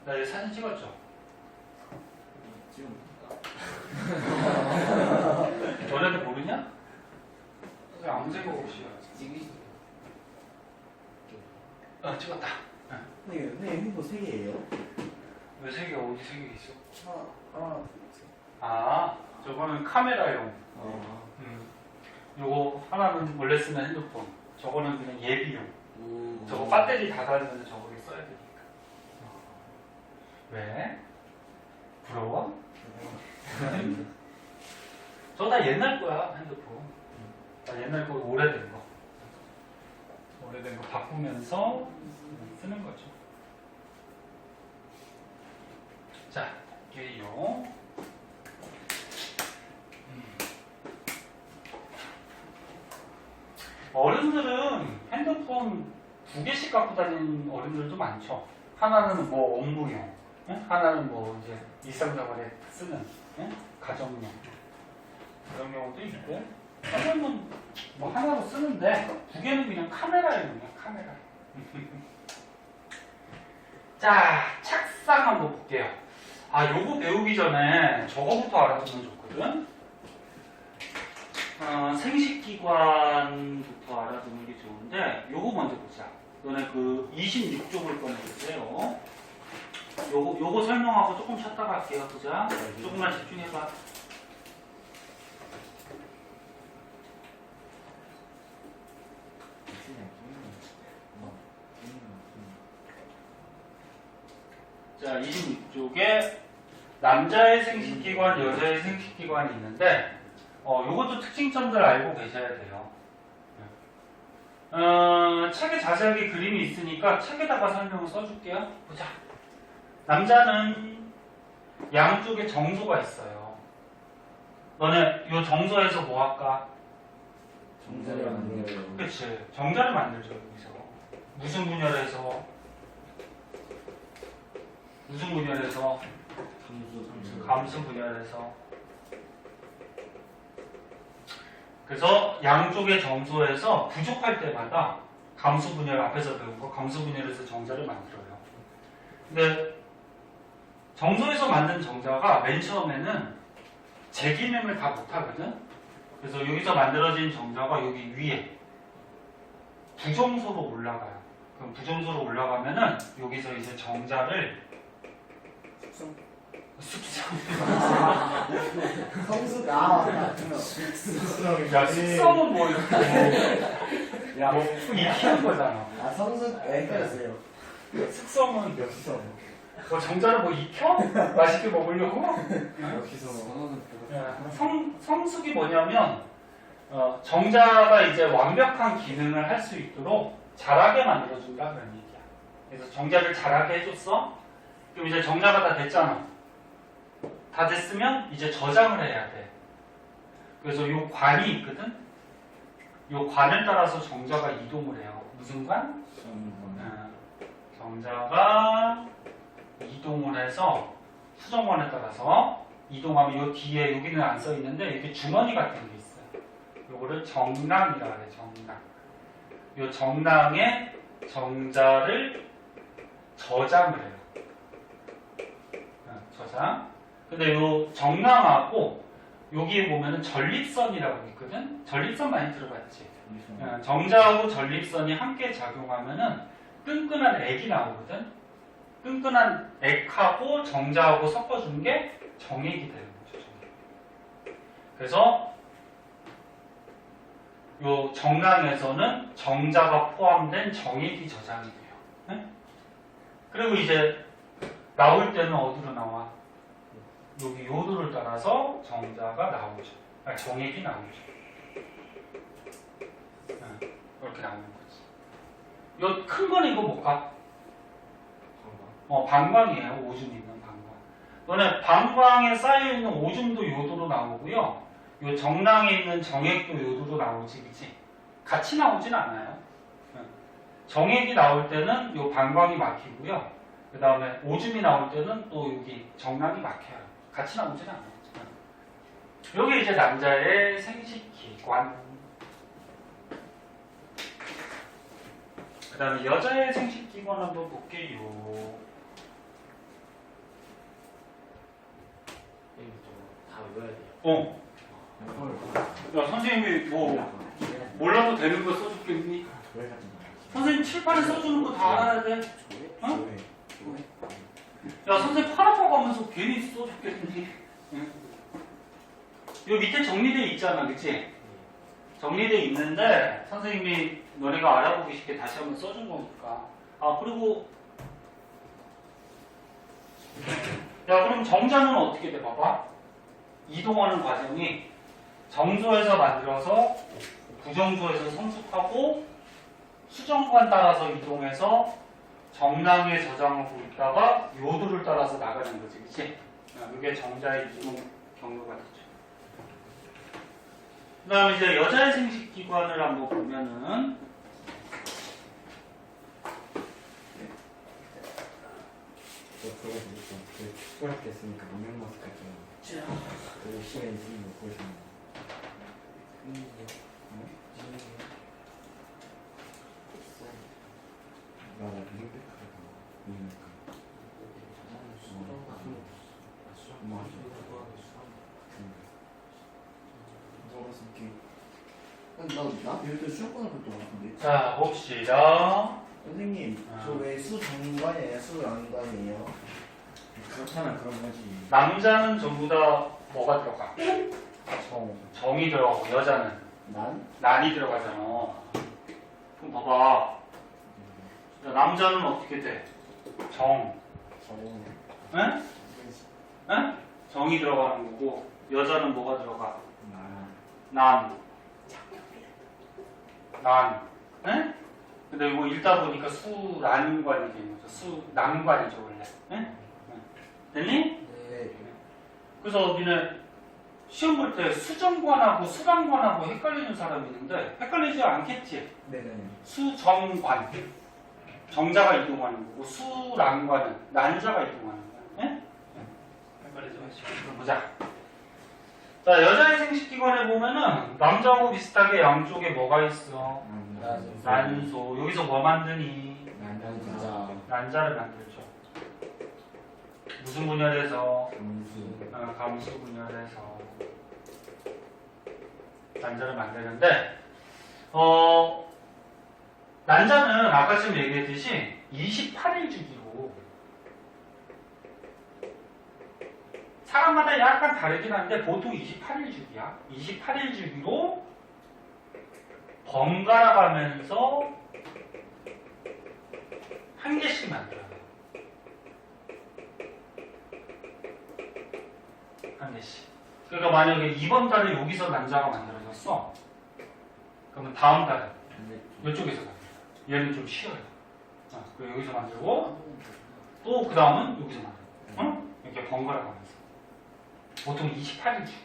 나 이거 사진 찍었죠? 지금 너네들 모르냐? 아무 생각 없이. 찍으시. 찍었다. 선생님 핸드폰 3개예요? 왜 세 개, 어디 세 개 있어? 하나. 아, 저거는 카메라용. 요거 하나는 원래 쓰는 핸드폰. 저거는 그냥 예비용. 저거 배터리 다 닳으면 저거를 써야 되니까. 왜? 부러워? 저 다 옛날 거야, 핸드폰. 다 옛날 거, 오래된 거. 오래된 거 바꾸면서 쓰는 거죠. 자, 볼게요. 어른들은 핸드폰 2개씩 갖고 다니는 어른들도 많죠. 하나는 뭐 업무용, 예? 하나는 뭐 이제 일상생활에 쓰는, 예? 가정용. 그런 경우도 있고, 하나는 뭐 하나로 쓰는데, 2개는 그냥 카메라용이야, 카메라. 자, 착상 한번 볼게요. 요거 배우기 전에 저거부터 알아두면 좋거든. 생식기관부터 알아두는 게 좋은데, 요거 먼저 보자. 너네 그 26쪽을 꺼내주세요. 요거 설명하고 조금 쉬었다가 할게요. 보자. 조금만 집중해봐. 자, 26쪽에 남자의 생식기관, 여자의 생식기관이 있는데, 요것도 특징점들 알고 계셔야 돼요. 책에 자세하게 그림이 있으니까 책에다가 설명을 써줄게요. 보자. 남자는 양쪽에 정소가 있어요. 너네 요 정소에서 뭐 할까? 정자를 만들어요. 그치. 정자를 만들죠, 여기서. 무슨 분열에서? 무슨 분열에서? 감수 분열에서. 그래서 양쪽의 정소에서 부족할 때마다 감수 분열 앞에서 배운 거 감수 분열에서 정자를 만들어요. 근데 정소에서 만든 정자가 맨 처음에는 제 기능을 다 못하거든. 그래서 여기서 만들어진 정자가 여기 위에 부정소로 올라가요. 그럼 부정소로 올라가면은 여기서 이제 정자를 습성. 성숙 야, 습성은 뭐 이렇게 뭐 익히는 거잖아. 성숙 헷갈렸어요. 습성은 역성. 뭐 정자를 뭐 익혀? 맛있게 먹으려고? 여기서 선호는 성숙이 뭐냐면 정자가 이제 완벽한 기능을 할 수 있도록 자라게 만들어준다 그런 얘기야. 그래서 정자를 자라게 해줬어. 그럼 이제 정자가 다 됐잖아. 다 됐으면 이제 저장을 해야 돼. 그래서 요 관이 있거든. 요 관을 따라서 정자가 이동을 해요. 무슨 관? 정자가 이동을 해서 수정관에 따라서 이동하면 요 뒤에 여기는 안 써 있는데 이렇게 주머니 같은 게 있어요. 요거를 정낭이라 그래. 정낭. 요 정낭에 정자를 저장을 해요. 저장. 근데 요 정낭하고 여기에 보면은 전립선이라고 있거든. 전립선 많이 들어봤지. 정자하고 전립선이 함께 작용하면은 끈끈한 액이 나오거든. 끈끈한 액하고 정자하고 섞어주는 게 정액이 되는 거죠. 정액. 그래서 요 정낭에서는 정자가 포함된 정액이 저장이 돼요. 네? 그리고 이제 나올 때는 어디로 나와? 여기 요도를 따라서 정자가 나오죠. 아니, 정액이 나오죠. 이렇게 나오는 거지. 요 큰 거는 이거 뭘까? 방광이에요. 오줌 있는 방광. 너네 방광에 쌓여있는 오줌도 요도로 나오고요. 요 정낭에 있는 정액도 요도로 나오지, 그치? 같이 나오진 않아요. 정액이 나올 때는 요 방광이 막히고요. 그 다음에 오줌이 나올 때는 또 여기 정낭이 막혀요. 같이 나오진 않아요. 여기 이제 남자의 생식기관. 그 다음에 여자의 생식기관 한번 볼게요. 다 외워야 돼요. 야, 선생님이 뭐 몰라도 되는 거 써줬겠니? 선생님 칠판에 써주는 거 다 알아야 돼. 어? 야, 선생님 팔 아파고 하면서 괜히 써줬겠니? 응? 요 밑에 정리돼 있잖아, 그치? 정리돼 있는데 선생님이 너네가 알아보기 쉽게 다시 한번 써준 거니까. 아, 그리고 야, 그럼 정자는 어떻게 돼? 봐봐. 이동하는 과정이 정조에서 만들어서 부정조에서 성숙하고 수정관 따라서 이동해서 정낭에 저장하고 있다가 요도를 따라서 나가는 거지, 그치? 이게 정자의 이동 경로가 되죠. 그 다음에 이제 여자의 생식기관을 한번 보면은 그거 보니까 특별하게 했으니까 무명 마스크 좀 되게 시간이 있는 거 보이셨나요? 맞아, 무명백화가 무명백화. 나 배울 때 수학과나 볼것 같은데. 자, 봅시다. 선생님, 저 왜 수정관이에요? 수랑관이에요? 그렇다면 그런 거지. 남자는 전부 다 뭐가 들어가? 정이 들어가고 여자는 난? 난이 들어가잖아. 그럼 봐봐. 자, 남자는 어떻게 돼? 정. 응? 응? 정이 들어가는 거고 여자는 뭐가 들어가? 난. 난. 응? 근데 이거 읽다 보니까 수란관이 되는 거죠. 수난관이죠, 원래. 응? 됐니? 네. 그래서 니네 시험 볼 때 수정관하고 수랑관하고 헷갈리는 사람이 있는데 헷갈리지 않겠지? 네네. 수정관. 정자가 이동하는 거고 수랑관은 난자가 이동하는 거야. 네? 헷갈리지 마시고. 그럼 보자. 자, 여자의 생식기관에 보면은 남자하고 비슷하게 양쪽에 뭐가 있어? 난소. 여기서 뭐 만드니? 난자를 만들죠. 무슨 분열에서? 감수 분열에서 난자를 만드는데 난자는 아까 지금 얘기했듯이 28일 주기로 사람마다 약간 다르긴 한데 보통 28일 주기야. 28일 주기로 번갈아 가면서 한 개씩 만들어요. 한 개씩. 그러니까 만약에 이번 달에 여기서 난자가 만들어졌어. 그러면 다음 달에 이쪽에서 만들어요. 얘는 좀 쉬어요. 그리고 여기서 만들고 또 그 다음은 여기서 만들어요. 응? 이렇게 번갈아 가면서. 보통 28일 주기.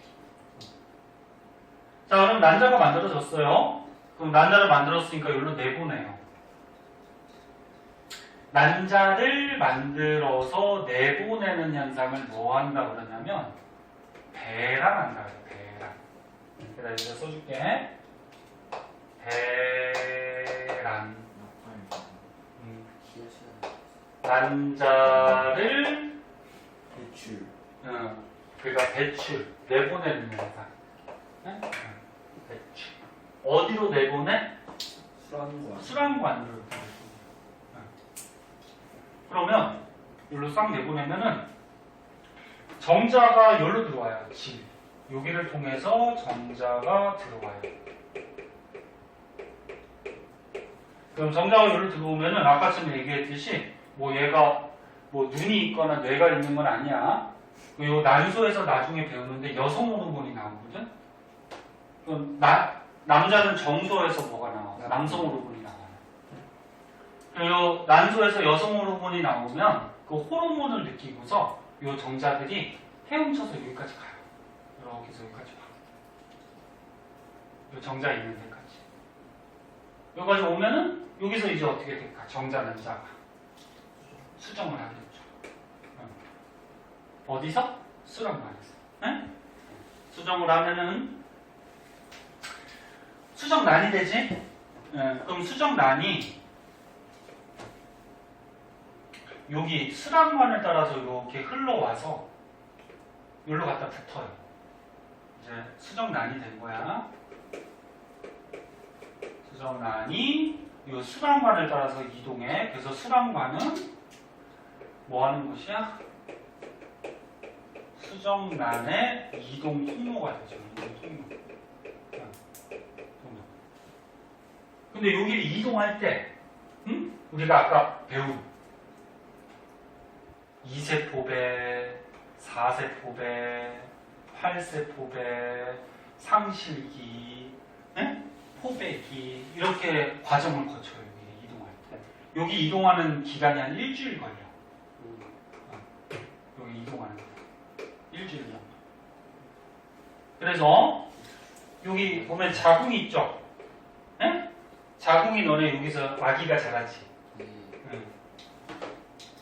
자, 그럼 난자가 만들어졌어요. 그럼 난자를 만들었으니까 여기로 내보내요. 난자를 만들어서 내보내는 현상을 뭐 한다고 그러냐면 배란 한다. 배란. 그래서 여기다 써줄게. 배란. 난자를 배출. 그러니까 배출, 내보내는 현상. 네? 배출. 어디로 내보내? 수란과. 수란관으로. 그러면 여기로 싹 내보내면은 정자가 여기로 들어와요. 질. 여기를 통해서 정자가 들어와요. 그럼 정자가 여기로 들어오면은 아까처럼 얘기했듯이 뭐 얘가 뭐 눈이 있거나 뇌가 있는 건 아니야. 요 난소에서 나중에 배우는데 여성 호르몬이 나오거든. 그럼 남자는 정소에서 뭐가 나와? 남성 호르몬이 나와요. 그리고 난소에서 여성 호르몬이 나오면 그 호르몬을 느끼고서 요 정자들이 헤엄쳐서 여기까지 가요. 이렇게 해서 여기까지 와. 요 정자 있는 데까지. 여기까지 오면은 여기서 이제 어떻게 될까? 정자 난자가 수정을 하겠죠. 어디서? 수정란에서. 네? 수정을 하면은 수정란이 되지? 그럼 수정란이 여기 수란관을 따라서 이렇게 흘러와서 여기로 갖다 붙어요. 이제 수정란이 된 거야. 수정란이 이 수란관을 따라서 이동해. 그래서 수란관은 뭐 하는 곳이야? 수정란의 이동 통로가 되죠. 이동 통로. 근데 여기를 이동할 때, 우리가 아까 배운 2세포배, 4세포배, 8세포배, 상실기, 포배기 이렇게 과정을 거쳐요. 여기 이동할 때. 여기 이동하는 기간이 한 일주일 걸려. 여기 이동하는 거. 일주일 정도. 그래서 여기 보면 자궁이 있죠? 네? 자궁이 너네 여기서 아기가 자라지.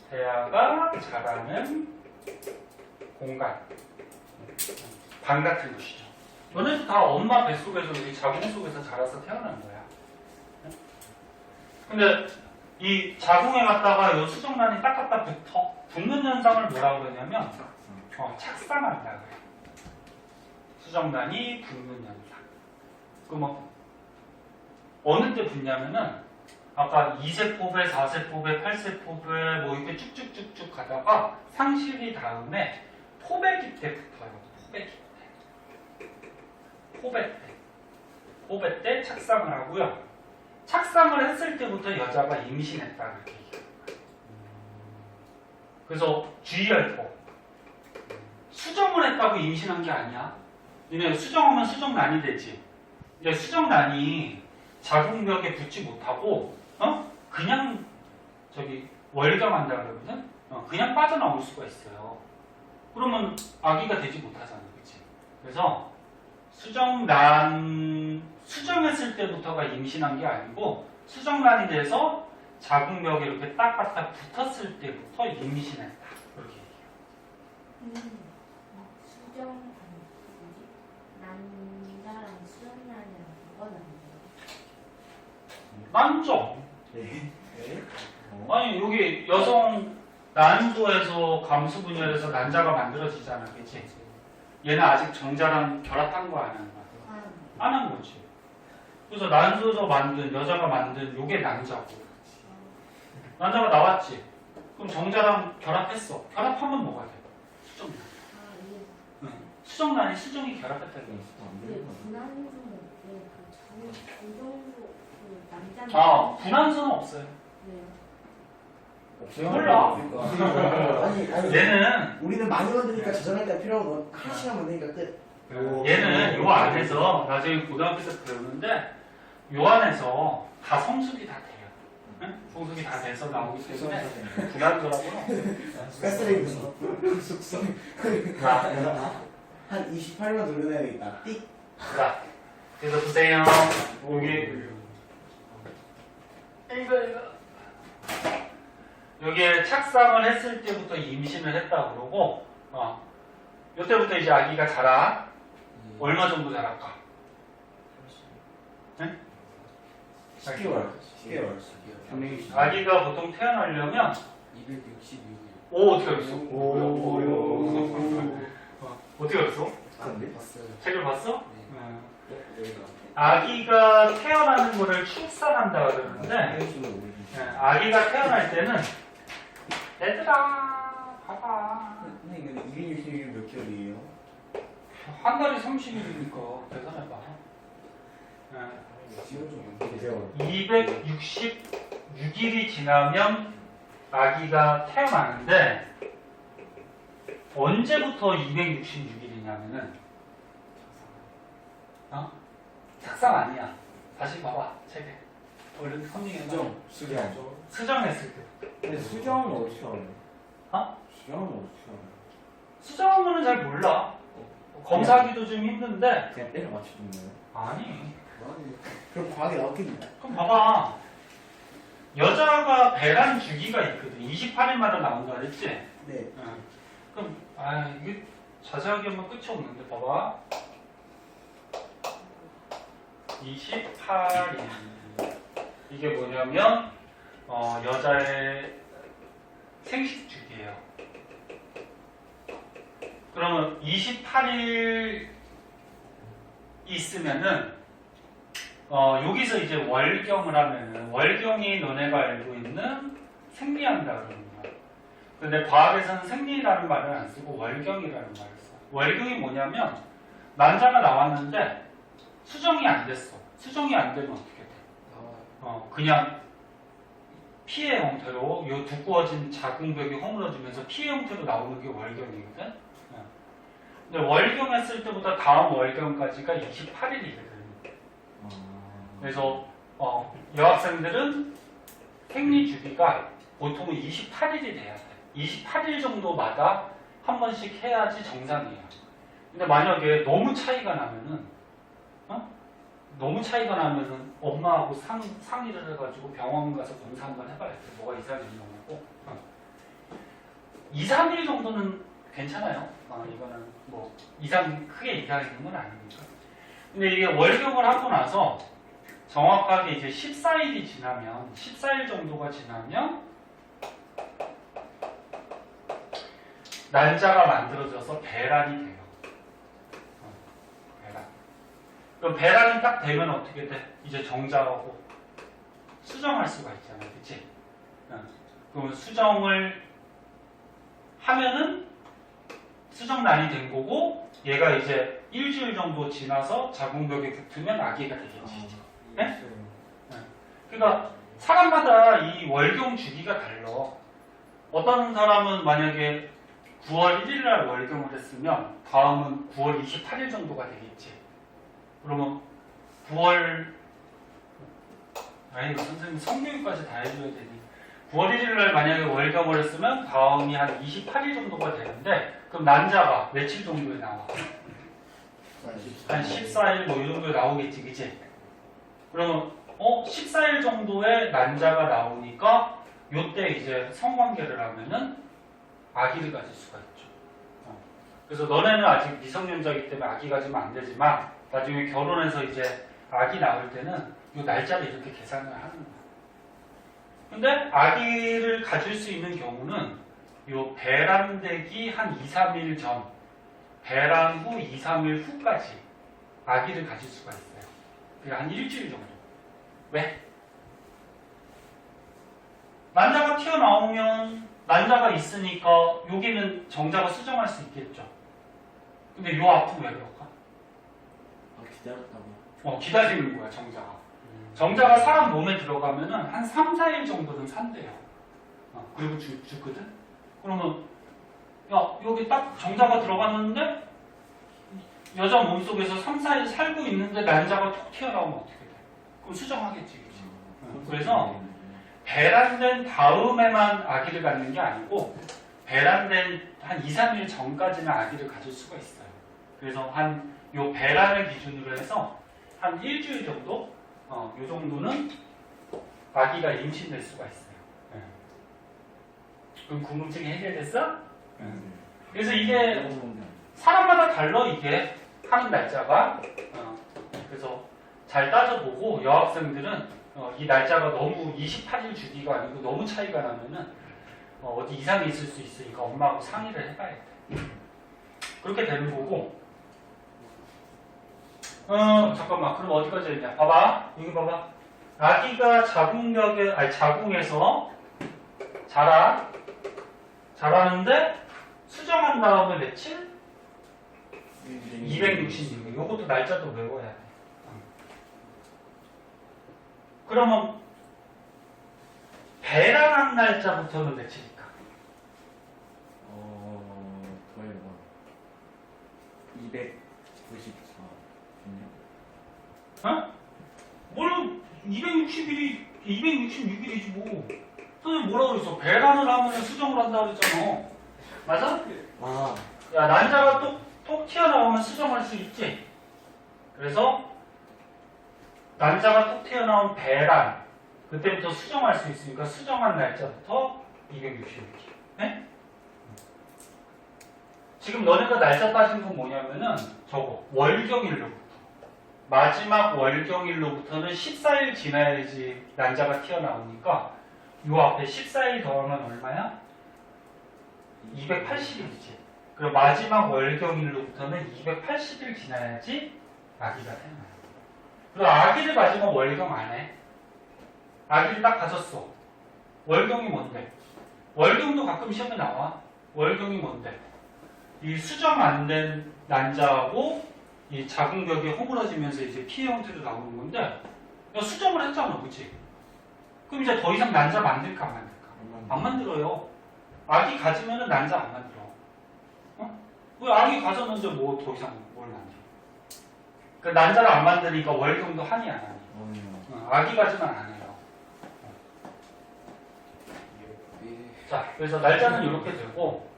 태아가 자라는 공간. 방 같은 곳이죠. 너네도 다 엄마 뱃속에서 여기 자궁 속에서 자라서 태어난 거야. 근데 이 자궁에 갔다가 이 수정란이 딱 갖다 붙는 현상을 뭐라고 그러냐면 착상한다 그래. 수정란이 붙는 현상. 그럼 어느 때 붙냐면은 아까 2세포배, 4세포배, 8세포배 뭐 이렇게 쭉쭉쭉쭉 가다가 상실이 다음에 포배기 때 붙어요. 포배기 때. 포배 때. 포배 때 착상을 하고요. 착상을 했을 때부터 여자가 임신했다 이렇게 얘기해요. 그래서 주의할 거. 수정을 했다고 임신한 게 아니야. 니네 수정하면 수정란이 되지. 근데 수정란이 자궁벽에 붙지 못하고 그냥 저기 월경한다 그러거든. 그냥 빠져나올 수가 있어요. 그러면 아기가 되지 못하잖아, 그렇지? 그래서 수정했을 때부터가 임신한 게 아니고 수정란이 돼서 자궁벽에 이렇게 딱 갖다 붙었을 때부터 임신했다. 그렇게 얘기해요. 수정 난자랑 수정란이랑 뭐가 다른데요? 난죠. 네. 아니 여기 여성 난소에서 감수 분열에서 난자가 만들어지잖아, 그렇지? 얘는 아직 정자랑 결합한 거 안 하는 거야. 안 한 거지. 그래서 난소에서 만든 여자가 만든 요게 난자고. 난자가 나왔지. 그럼 정자랑 결합했어. 결합하면 뭐가 돼? 수정란. 수정란이 수정이 결합했다는 거 있어. 분한수는 그 정도 그 남자 분한수는 없어요. 네. 몰라. 아니 얘는 우리는 많이 만드니까 저장할 때 필요하고 하나씩만 만드니까 끝. 얘는 요 안에서 나중에 고등학교 때 배우는데 요 안에서 다 성숙이 다 돼요. 응? 성숙이 다 돼서 나오기 때문에 분한수라고는 가스레인지 숙성. 자, 한 28만 돌려놔야겠다. 띡. 자, 그래서 보세요. 여기 이거 여기에 착상을 했을 때부터 임신을 했다 그러고 이때부터 이제 아기가 자라. 얼마 정도 자랄까? 10개월. 10개월. 아기가 보통 태어나려면 266일. 오 어떻게 알았어? 오. 어떻게 알았어? 안돼? 봤어요. 책을 봤어? 여기가. 아기가 태어나는 거를 출산한다 그러는데 아기가 태어날 때는 얘들아 봐봐 선생님 근데 266일 몇 개월이에요? 한 달에 30일이니까 계산해봐. 지금 좀 2개월. 266일이 지나면 아기가 태어나는데 언제부터 266일이냐면은 작상 아니야. 다시 봐봐 책에. 얼른 선생님 수정. 수정했을 때. 근데 수정은 어떻게 알아요? 어? 수정은 어떻게 알아요? 수정은 잘 몰라. 검사하기도 좀 힘든데. 그냥 때려 맞추는 거예요? 아니. 그럼 과학에 나왔겠네. 그럼 봐봐. 여자가 배란 주기가 있거든. 28일마다 나온다 그랬지? 네. 그럼 이게 자세하게 하면 끝이 없는데 봐봐. 28일. 이게 뭐냐면 여자의 생식 주기예요. 그러면 28일 있으면은 여기서 이제 월경을 하면은 월경이 너네가 알고 있는 생리한다 그러는 거야. 근데 과학에서는 생리라는 말을 안 쓰고 월경이라는 말을 써. 월경이 뭐냐면 난자가 나왔는데 수정이 안 됐어. 수정이 안 되면 어떻게 돼? 그냥 피해 형태로 요 두꺼워진 자궁벽이 허물어지면서 피해 형태로 나오는 게 월경이거든. 근데 월경했을 때보다 다음 월경까지가 28일이거든. 그래서 여학생들은 생리 주기가 보통은 28일이 돼야 돼. 28일 정도마다 한 번씩 해야지 정상이에요. 근데 만약에 너무 차이가 나면은 엄마하고 상의를 해가지고 병원 가서 검사 한번 해봐야 돼. 뭐가 이상이 있는 거고. 2, 3일 정도는 괜찮아요. 이거는 뭐 크게 이상 있는 건 아니니까. 근데 이게 월경을 하고 나서 정확하게 이제 14일이 지나면 14일 정도가 지나면 난자가 만들어져서 배란이 돼요. 배란. 그럼 배란이 딱 되면 어떻게 돼? 이제 정자하고 수정할 수가 있잖아요. 그치? 그럼 수정을 하면은 수정란이 된 거고 얘가 이제 일주일 정도 지나서 자궁벽에 붙으면 아기가 되겠지. 네? 그러니까 사람마다 이 월경 주기가 달라. 어떤 사람은 만약에 9월 1일 날 월경을 했으면 다음은 9월 28일 정도가 되겠지. 그러면 9월 선생님 성교육까지 다 해줘야 되니 9월 1일 날 만약에 월경을 했으면 다음이 한 28일 정도가 되는데 그럼 난자가 며칠 정도에 나와? 한 14일 뭐 이 정도에 나오겠지, 그치? 그러면 14일 정도의 난자가 나오니까 요때 이제 성관계를 하면은 아기를 가질 수가 있죠. 그래서 너네는 아직 미성년자이기 때문에 아기 가지면 안 되지만 나중에 결혼해서 이제 아기 낳을 때는 요 날짜를 이렇게 계산을 하는 거야. 근데 아기를 가질 수 있는 경우는 요 배란되기 한 2, 3일 전, 배란 후 2, 3일 후까지 아기를 가질 수가 있어요. 그러니까 한 일주일 정도. 왜? 난자가 튀어나오면 난자가 있으니까 여기는 정자가 수정할 수 있겠죠. 근데 요 앞은 왜 그럴까? 기다렸다고. 기다리는 거야, 정자가. 정자가 사람 몸에 들어가면은 한 3, 4일 정도는 산대요. 그리고 죽거든? 그러면, 여기 딱 정자가 들어갔는데, 여자 몸속에서 3, 4일 살고 있는데 난자가 툭 튀어나오면 어떻게 돼? 그럼 수정하겠지, 그치? 그래서, 배란된 다음에만 아기를 갖는 게 아니고, 배란된 한 2, 3일 전까지는 아기를 가질 수가 있어요. 그래서 요 배란을 기준으로 해서 한 일주일 정도, 요 정도는 아기가 임신될 수가 있어요. 그럼 궁금증이 해결됐어? 그래서 이게 사람마다 달라 이게 하는 날짜가. 그래서 잘 따져보고 여학생들은 이 날짜가 너무 28일 주기가 아니고 너무 차이가 나면은 어디 이상이 있을 수 있으니까 엄마하고 상의를 해봐야 돼. 그렇게 되는 거고. 잠깐만. 그럼 어디까지 했냐? 봐봐. 여기 봐봐. 아기가 자궁에서 자라는데 수정한 다음에 며칠? 266. 요것도 날짜도 외워야 돼. 그러면 배란한 날짜부터는 며칠일까? 더해봐. 294. 뭘 266일이지 뭐. 선생님 뭐라고 그랬어? 배란을 하면 수정을 한다고 그랬잖아. 맞아? 아, 야, 난자가 톡 튀어나오면 수정할 수 있지. 그래서 난자가 톡 튀어나온 배란, 그때부터 수정할 수 있으니까 수정한 날짜부터 266일. 네? 지금 너네가 날짜 따진 건 뭐냐면은 저거 월경일로부터 마지막 월경일로부터는 14일 지나야지 난자가 튀어나오니까 요 앞에 14일 더하면 얼마야? 280일이지. 그럼 마지막 월경일로부터는 280일 지나야지 아기가 태어나요. 그리고 아기를 마지막 월경 안 해. 아기를 딱 가졌어. 월경이 뭔데? 월경도 가끔 시험에 나와. 월경이 뭔데? 이 수정 안 된 난자하고 이 자궁벽이 허물어지면서 이제 피해 형태로 나오는 건데, 야, 수정을 했잖아, 그치? 그럼 이제 더 이상 난자 만들까 안 만들까? 안 만들어요. 아기 가지면은 난자 안 만들어. 왜 아기 가졌는데 뭐 더 이상 뭘 만들어? 그 난자를 안 만드니까 월경도 하니 안 하니? 아기 가지만 안 해요. 자, 그래서 날짜는 이렇게 되고,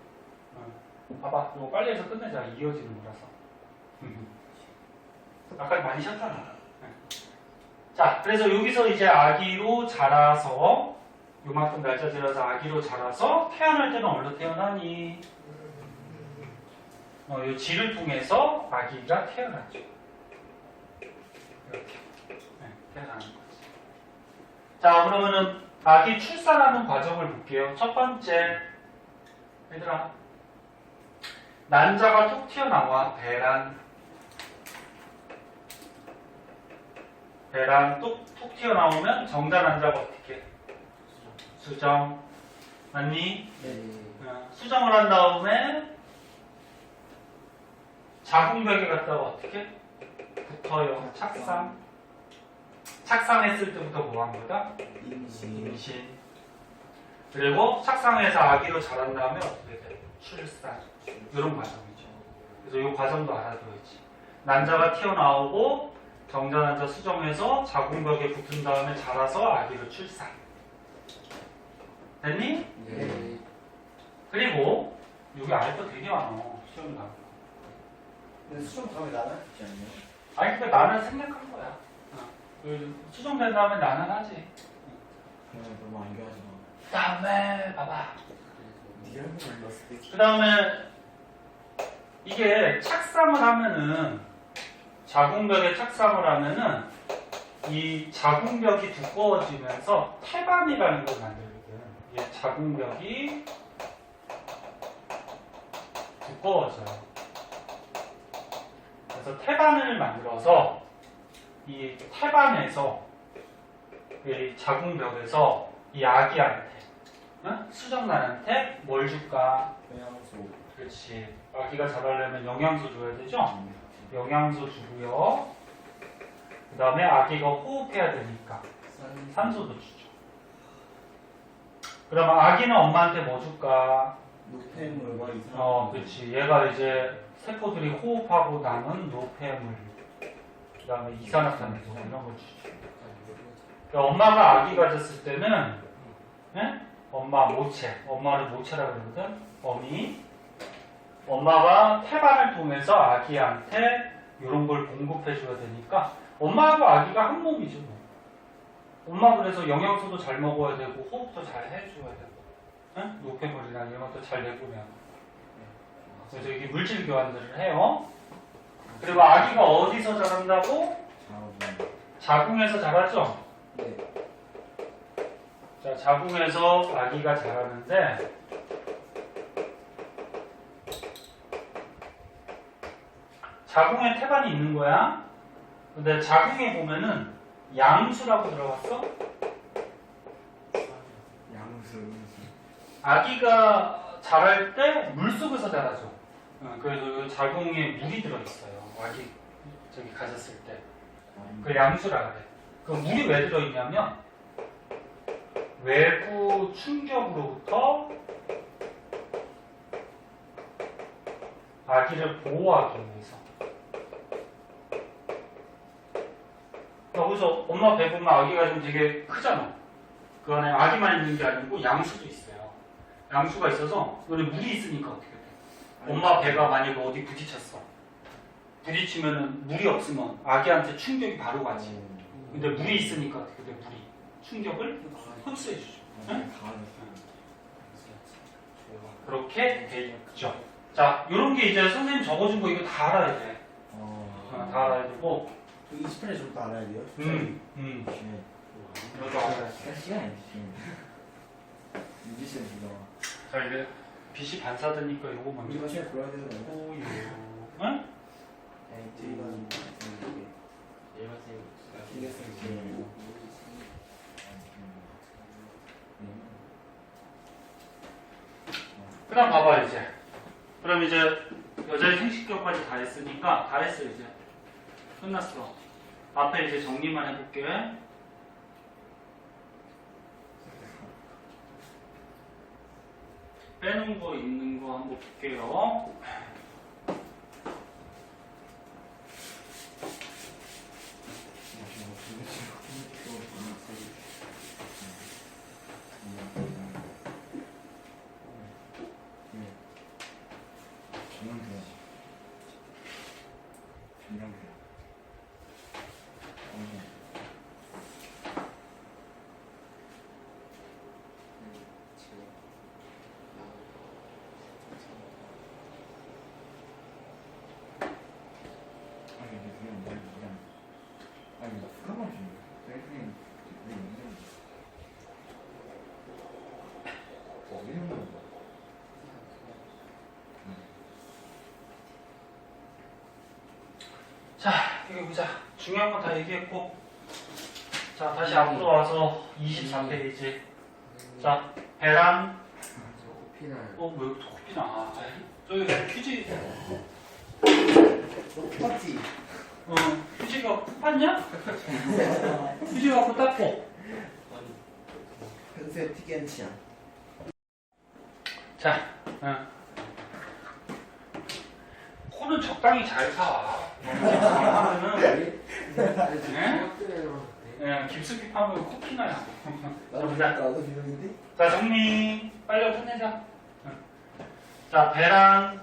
봐봐, 이거 빨리 해서 끝내자. 이어지는 거라서. 아까 많이 쉬었잖아. 자, 그래서 여기서 이제 아기로 자라서, 요만큼 날짜 지나서 아기로 자라서 태어날 때는 어디로 태어나니? 이 지를 통해서 아기가 태어나죠. 이렇게. 태어나는 거지. 자, 그러면은 아기 출산하는 과정을 볼게요. 첫 번째, 얘들아, 난자가 톡 튀어나와. 배란 톡 튀어나오면 정자 난자가 어떻게? 수정. 맞니? 수정을 한 다음에 자궁벽에 갔다가 어떻게? 붙어요. 착상. 착상했을 때부터 뭐 한 거다? 임신. 그리고 착상해서 아기로 자란 다음에 어떻게 돼? 출산. 이런 과정이죠. 그래서 이 과정도 알아둬야지. 난자가 튀어나오고 정자 난자 수정해서 자궁벽에 붙은 다음에 자라서 아기로 출산. 됐니? 네. 그리고 여기 아래 거 되게 많아. 시험 나. 근데 수정 다음에 나눠지지 않나요? 아니 근데 나는 생략한 거야. 수정된 다음에 나는 하지. 그냥 너무 안겨하지 마. 그 다음에 봐봐. 니가 한번 넣었을 때. 그 다음에 이게 착상을 하면은 자궁벽에 착상을 하면은 이 자궁벽이 두꺼워지면서 태반이라는 걸 만들거든. 이게 자궁벽이 두꺼워져요. 그래서 태반을 만들어서 이 태반에서 이 자궁벽에서 이 아기한테 수정란한테 뭘 줄까? 영양소. 그렇지. 아기가 자라려면 영양소 줘야 되죠? 영양소 주고요. 그 다음에 아기가 호흡해야 되니까 산소도 주죠. 그러면 아기는 엄마한테 뭐 줄까? 노폐물과 이상. 그렇지. 얘가 이제 세포들이 호흡하고 남은 노폐물, 그 다음에 이산화탄소 이런 걸 주죠. 그러니까 엄마가 아기 가졌을 때는 엄마 모체, 엄마를 모체라고 그러거든. 어미. 엄마가 태반을 통해서 아기한테 이런 걸 공급해 줘야 되니까 엄마하고 아기가 한 몸이죠. 뭐. 엄마 그래서 영양소도 잘 먹어야 되고 호흡도 잘 해줘야 되고 노폐물이나 이런 것도 잘 내보내야 되고 그래서 이게 물질 교환들을 해요. 그리고 아기가 어디서 자란다고? 자궁에서 자라죠? 네. 자, 자궁에서 아기가 자라는데 자궁에 태반이 있는 거야. 근데 자궁에 보면은 양수라고 들어갔어? 양수. 아기가 자랄 때 물속에서 자라죠. 그래서 자궁에 물이 들어있어요. 아기 저기 가졌을 때. 그 양수라 그래. 그 물이 왜 들어있냐면 외부 충격으로부터 아기를 보호하기 위해서. 여기서 엄마 배 보면 아기가 좀 되게 크잖아. 그 안에 아기만 있는 게 아니고 양수도 있어요. 양수가 있어서 너네 물이 있으니까 어떻게 돼? 엄마 배가 만약에 어디 부딪혔어. 부딪히면은 물이 없으면 아기한테 충격이 바로 가지. 근데 물이 있으니까 어떻게 돼? 물이 충격을 흡수해주죠. 응? 그렇게 돼 있죠. 자, 요런 게 이제 선생님 적어준 거 이거 다 알아야 돼. 다 알아야 되고. 그 20분에 저도 알아야 돼요? 이것도 알아야 돼. 시간이 없지. 유지쌤 이거. 자, 이제 빛이 반사되니까 요거 우리 먼저. 마시에 골라야 되는 거예요? 오요. 응? 저희가 얘가 쌤. 이게 쌤. 그 다음 봐봐, 이제. 그럼 이제 여자의 생식교까지 다 했으니까, 다 했어, 이제. 끝났어. 앞에 이제 정리만 해볼게. 빼는 거 있는 거 한번 볼게요. 자, 여기 보자. 중요한 건 다 얘기했고. 자, 다시 앞으로 와서 24페이지. 자, 배란. 피날. 왜 여기 코피 나? 저기 휴지, 너 맞지? 휴지가 푹 봤냐? 휴지 갖고 닦고. 현세 특이한 취향. 자, 코는 적당히 잘 사. 너무 깊숙이 파면 코피 나요. 자, 보자. 나도 비명인데? 자, 정리 빨리 끝내자. 자, 배랑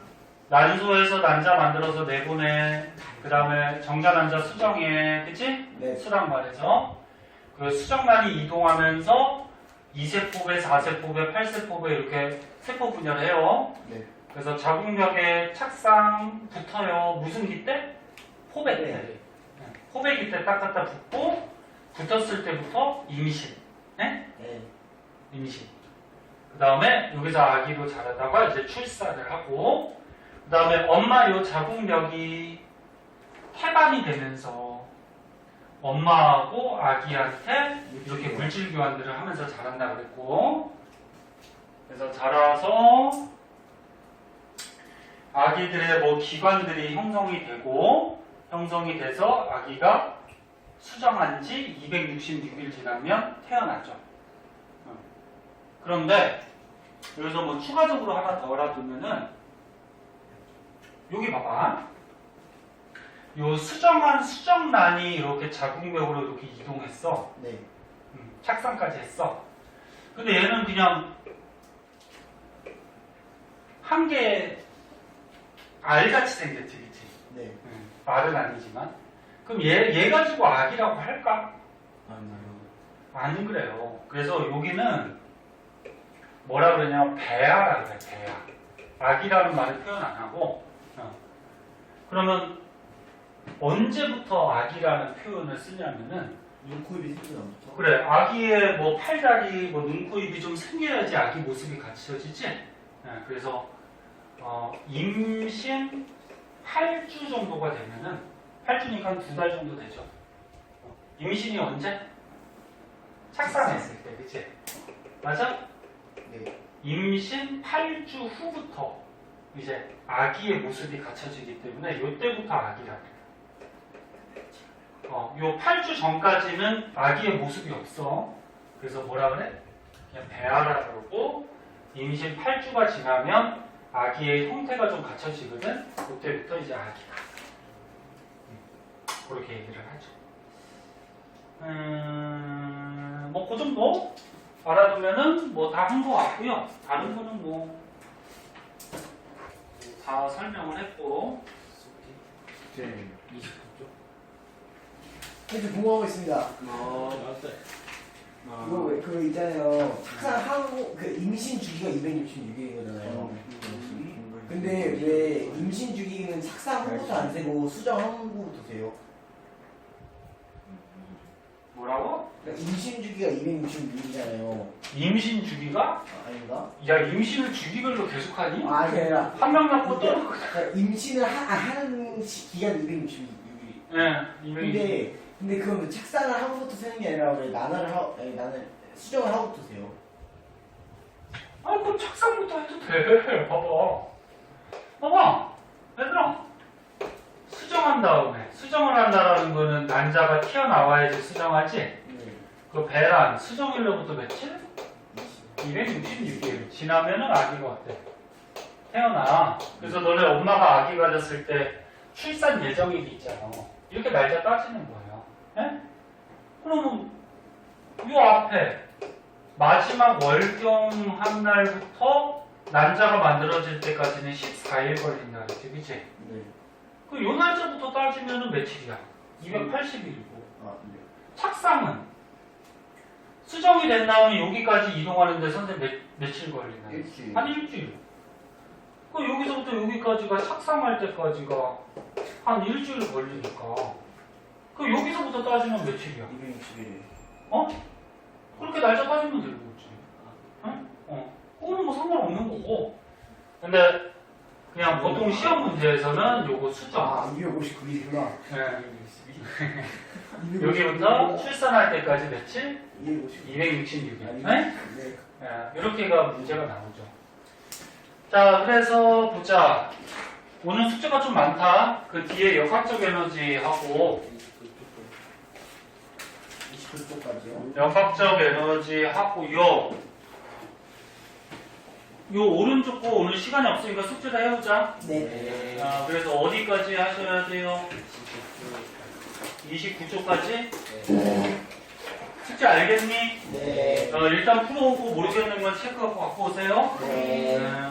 난소에서 난자 만들어서 내보내. 그 다음에 정자 난자 수정해. 그치? 네. 수랑 말해서. 그 수정란이 이동하면서 2세포배, 4세포배, 8세포배 이렇게 세포 분열을 해요. 네. 그래서 자궁벽에 착상 붙어요. 무슨 기 때? 포백 때. 네. 포백기 때 딱 갖다 붙고 붙었을 때부터 임신. 네? 네. 임신. 그 다음에 여기서 아기로 자라다가 이제 출산을 하고 그 다음에 엄마 요 자궁벽이 태반이 되면서 엄마하고 아기한테 이렇게 물질 교환들을 하면서 자란다 그랬고 그래서 자라서 아기들의 뭐 기관들이 형성이 되고 형성이 돼서 아기가 수정한 지 266일 지나면 태어나죠. 그런데 여기서 뭐 추가적으로 하나 더 알아두면은 여기 봐봐. 요 수정한 수정란이 이렇게 자궁벽으로 이렇게 이동했어. 네. 착상까지 했어. 근데 얘는 그냥 한 개 알같이 생겼지, 그치? 네. 말은 아니지만. 그럼 얘 가지고 아기라고 할까? 아니요. 안 그래요. 그래서 여기는 뭐라 그러냐, 배아라 그래, 배아. 아기라는 말을 표현 안 하고 그러면 언제부터 아기라는 표현을 쓰냐면은 눈, 코, 입이 생긴 다음부터. 그래 아기의 뭐 팔다리 뭐 눈, 코, 입이 좀 생겨야지 아기 모습이 갖춰지지. 그래서 임신 8주 정도가 되면은 8주니까 한 2달 정도 되죠. 임신이 언제? 착상했을 때, 그치? 맞아? 네. 임신 8주 후부터 이제 아기의 모습이 갖춰지기 때문에 이때부터 아기라 그래요. 요 8주 전까지는 아기의 모습이 없어. 그래서 뭐라 그래? 그냥 배아라 그러고 임신 8주가 지나면 아기의 형태가 좀 갖춰지거든. 그때부터 이제 아기다. 그렇게 얘기를 하죠. 뭐 그 정도 알아두면은 뭐 다 한 거 같고요. 다른 거는 뭐 다 설명을 했고. 네. 29쪽. 현재 공부하고 있습니다. 나왔어요. 이거 왜, 그 있잖아요. 착상 하고, 그 임신 주기가 266일인 거잖아요. 근데 왜 임신 주기는 착상 후부터 안 세고 수정 후부터 세요? 뭐라고? 그러니까 임신 주기가 266일이잖아요. 임신 주기가? 아닌가? 야 임신을 주기별로 계속하니? 아, 그게 아니라 한 명 낳고 또? 그러니까 임신을 하는 기간 266일. 네, 임신. 근데 그건 착상을 하고부터 세는 게 아니라 왜 나는 수정을 하고부터 세요. 아, 그럼 착상부터 해도 돼. 봐봐. 얘들아. 수정한 다음에. 수정을 한다라는 거는 난자가 튀어나와야지 수정하지? 네. 그 배란, 수정일로부터 며칠? 266일. 지나면은 아기가 어때? 태어나. 그래서 너네 엄마가 아기 가졌을 때 출산 예정일이 있잖아. 이렇게 날짜 따지는 거예요. 예? 그러면 요 앞에 마지막 월경한 날부터 난자가 만들어질 때까지는 14일 걸린다 그랬지, 그치? 네. 그 요 날짜부터 따지면은 며칠이야? 280일이고. 아, 네. 착상은 수정이 된 다음에 여기까지 이동하는데 선생님 며칠 걸리나요? 일주일. 한 일주일. 그 여기서부터 여기까지가 착상할 때까지가 한 일주일 걸리니까 그 여기서부터 따지면 며칠이야? 261일. 그렇게 날짜 따지면 되는 거지. 그거는 뭐 상관없는 거고. 근데 그냥 보통 시험 문제에서는 요거 수정. 아, 259일이구나. 네. 여기부터 출산할 때까지 며칠? 259일. 266일. 네. 이렇게가 문제가 나오죠. 자, 그래서 보자. 오늘 숙제가 좀 많다. 그 뒤에 역학적 에너지하고 29쪽까지요? 역학적 에너지하고 요 오른쪽 거 오늘 시간이 없으니까 숙제 다 해보자. 네. 그래서 어디까지 하셔야 돼요? 29쪽까지? 숙제 알겠니? 네. 일단 풀어오고 모르겠는 건 체크하고 갖고 오세요. 네. 네.